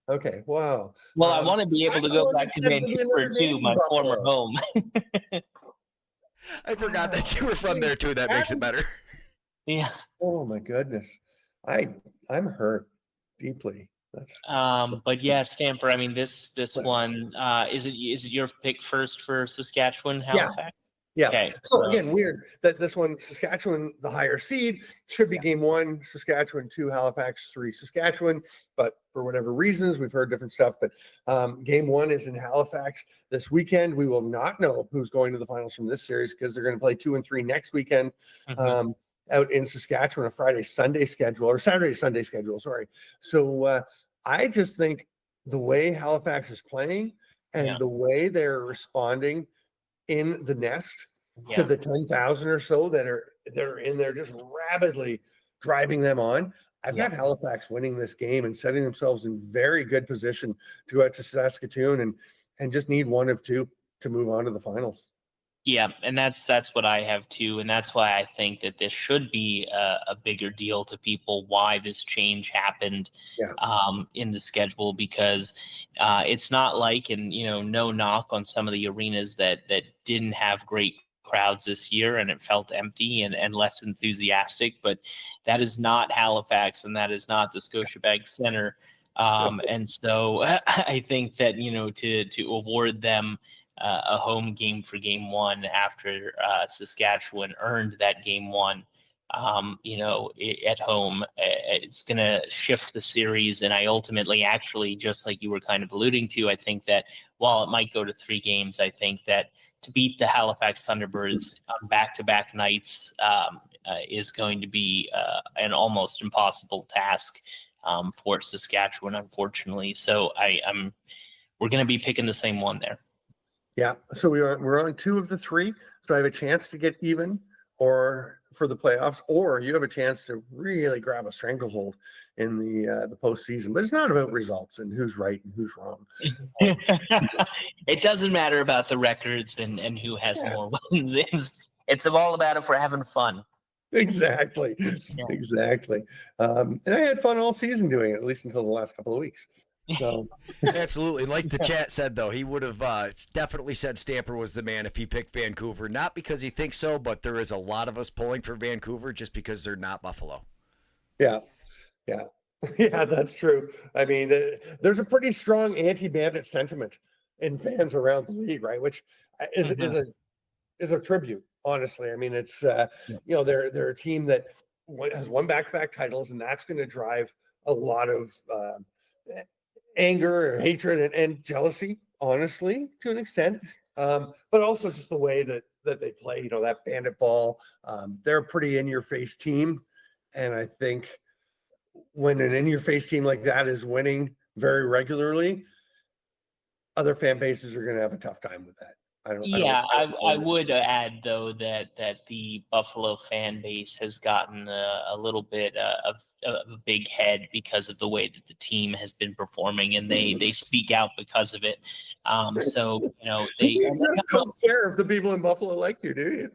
Okay. Wow. Well, I want to be able to go back to Vancouver, too, my former home. I forgot that you were from there too. That makes it better. Yeah. Oh my goodness, I'm hurt deeply. But yeah, Stamper. I mean, this one is it your pick first for Saskatchewan, Halifax? Yeah. Okay. So again, weird that this one, Saskatchewan, the higher seed, should be game 1, Saskatchewan 2, Halifax 3, Saskatchewan. But for whatever reasons, we've heard different stuff. But game 1 is in Halifax this weekend. We will not know who's going to the finals from this series because they're going to play 2 and 3 next weekend out in Saskatchewan, a Friday-Sunday schedule or Saturday-Sunday schedule. Sorry. So I just think the way Halifax is playing and the way they're responding in the nest to the 10,000 or so that are in there just rabidly driving them on. I've got Halifax winning this game and setting themselves in very good position to go out to Saskatoon and just need one of 2 to move on to the finals. Yeah, and that's what I have too, and that's why I think that this should be a bigger deal to people. Why this change happened in the schedule, because it's not like, and no knock on some of the arenas that didn't have great crowds this year and it felt empty and less enthusiastic, but that is not Halifax and that is not the Scotiabank Center, and so I think that to award them a home game for game 1 after Saskatchewan earned that game 1, at home, it's going to shift the series. And I ultimately, actually, just like you were kind of alluding to, I think that while it might go to 3 games, I think that to beat the Halifax Thunderbirds on back-to-back nights is going to be an almost impossible task for Saskatchewan, unfortunately. So we're going to be picking the same one there. Yeah, so we're on 2 of the 3. So I have a chance to get even, or for the playoffs, or you have a chance to really grab a stranglehold in the postseason. But it's not about results and who's right and who's wrong. It doesn't matter about the records and who has more wins. It's all about if we're having fun. Exactly. And I had fun all season doing it, at least until the last couple of weeks. So Absolutely. Like the chat said, though, he would have definitely said Stamper was the man if he picked Vancouver. Not because he thinks so, but there is a lot of us pulling for Vancouver just because they're not Buffalo. yeah, yeah, yeah, that's true. I mean, there's a pretty strong anti-Bandit sentiment in fans around the league, right? Which is a tribute, honestly. I mean, it's they're a team that has won back-to-back titles, and that's going to drive a lot of anger, or hatred, and jealousy, honestly, to an extent. But also just the way that they play. You know, that Bandit ball. They're a pretty in-your-face team, and I think when an in-your-face team like that is winning very regularly, other fan bases are going to have a tough time with that. I would add though that the Buffalo fan base has gotten a little bit of a big head because of the way that the team has been performing, and they speak out because of it. So they you just don't care if the people in Buffalo like you, do you?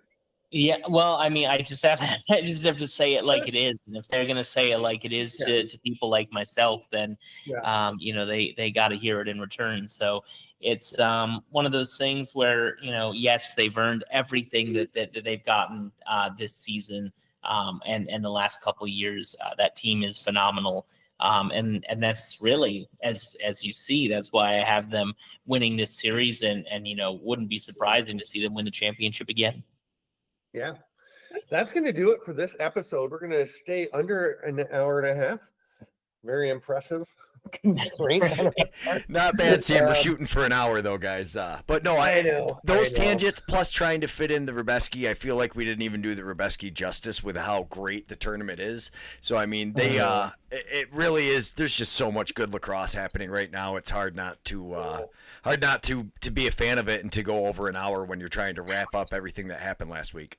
Yeah, well, I mean, I just have to say it like it is, and if they're gonna say it like it is to people like myself, then they got to hear it in return. So it's one of those things where yes, they've earned everything that they've gotten this season, and the last couple of years. That team is phenomenal, and that's really as you see, that's why I have them winning this series, and wouldn't be surprising to see them win the championship again. Yeah, that's going to do it for this episode. We're going to stay under an hour and a half. Very impressive. Not bad, Sam. We're shooting for an hour, though, guys. But no, I know those tangents plus trying to fit in the Rubeski. I feel like we didn't even do the Rubeski justice with how great the tournament is. So I mean, it really is. There's just so much good lacrosse happening right now. It's hard not to be a fan of it and to go over an hour when you're trying to wrap up everything that happened last week.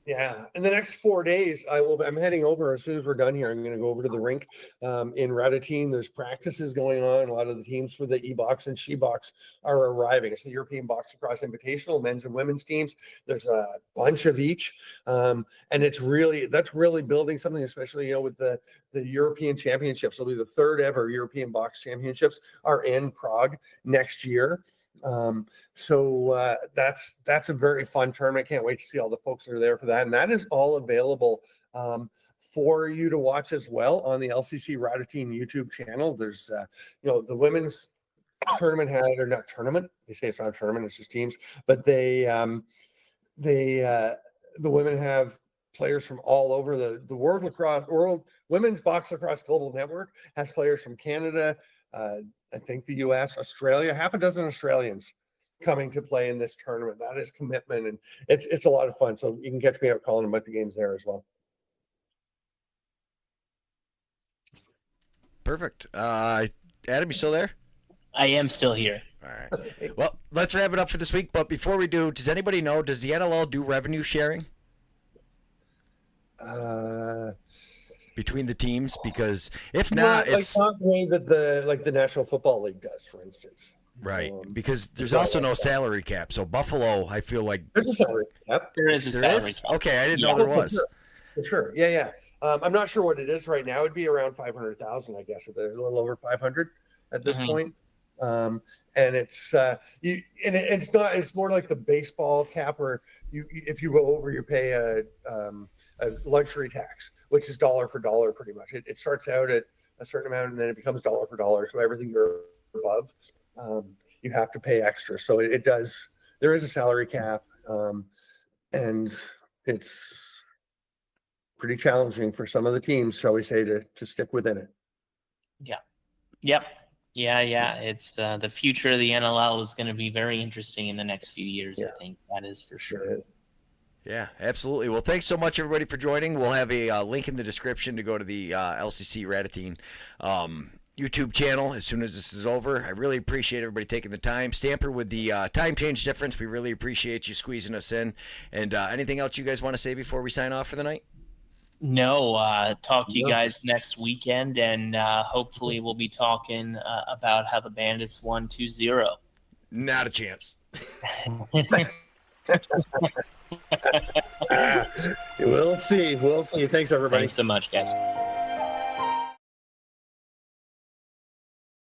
Yeah, in the next 4 days, I'm heading over as soon as we're done here. I'm going to go over to the rink in Ratatine. There's practices going on. A lot of the teams for the E-Box and She-Box are arriving. It's the European Box Lacrosse Invitational, men's and women's teams. There's a bunch of each, and that's really building something, especially with the European Championships. It'll be the third ever European Box Championships are in Prague next year. So that's a very fun tournament. Can't wait to see all the folks that are there for that. And that is all available for you to watch as well on the LCC Ratatine YouTube channel. There's the women's tournament or not tournament. They say it's not a tournament, it's just teams, but the women have players from all over the World Women's Box Lacrosse Global Network has players from Canada, I think the US, Australia, half a dozen Australians coming to play in this tournament. That is commitment, and it's a lot of fun. So you can catch me out calling a bunch of games there as well. Perfect. Adam, you still there? I am still here. All right. Well, let's wrap it up for this week. But before we do, does anybody know, does the NLL do revenue sharing? Between the teams, because if not, it's not the way that the National Football League does, for instance. Right, because there's also no salary cap. So Buffalo, I feel like there's a salary cap. There is a salary cap. Okay, I didn't know there was. For sure. Yeah. I'm not sure what it is right now. It'd be around 500,000, I guess, a little over 500 at this point. And it's it's more like the baseball cap, where if you go over, you pay a luxury tax, which is dollar for dollar pretty much. It starts out at a certain amount and then it becomes dollar for dollar. So everything you're above, you have to pay extra. So there is a salary cap, and it's pretty challenging for some of the teams, shall we say, to stick within it. Yeah. Yep. Yeah. It's the future of the NLL is going to be very interesting in the next few years. Yeah. I think that is for sure. Yeah, absolutely. Well, thanks so much, everybody, for joining. We'll have a link in the description to go to the LCC Ratatine YouTube channel as soon as this is over. I really appreciate everybody taking the time. Stamper, with the time change difference, we really appreciate you squeezing us in. And anything else you guys want to say before we sign off for the night? No, talk to you guys next weekend, and hopefully we'll be talking about how the Bandits won 2-0. Not a chance. We'll see. Thanks, everybody. Thanks so much, guys.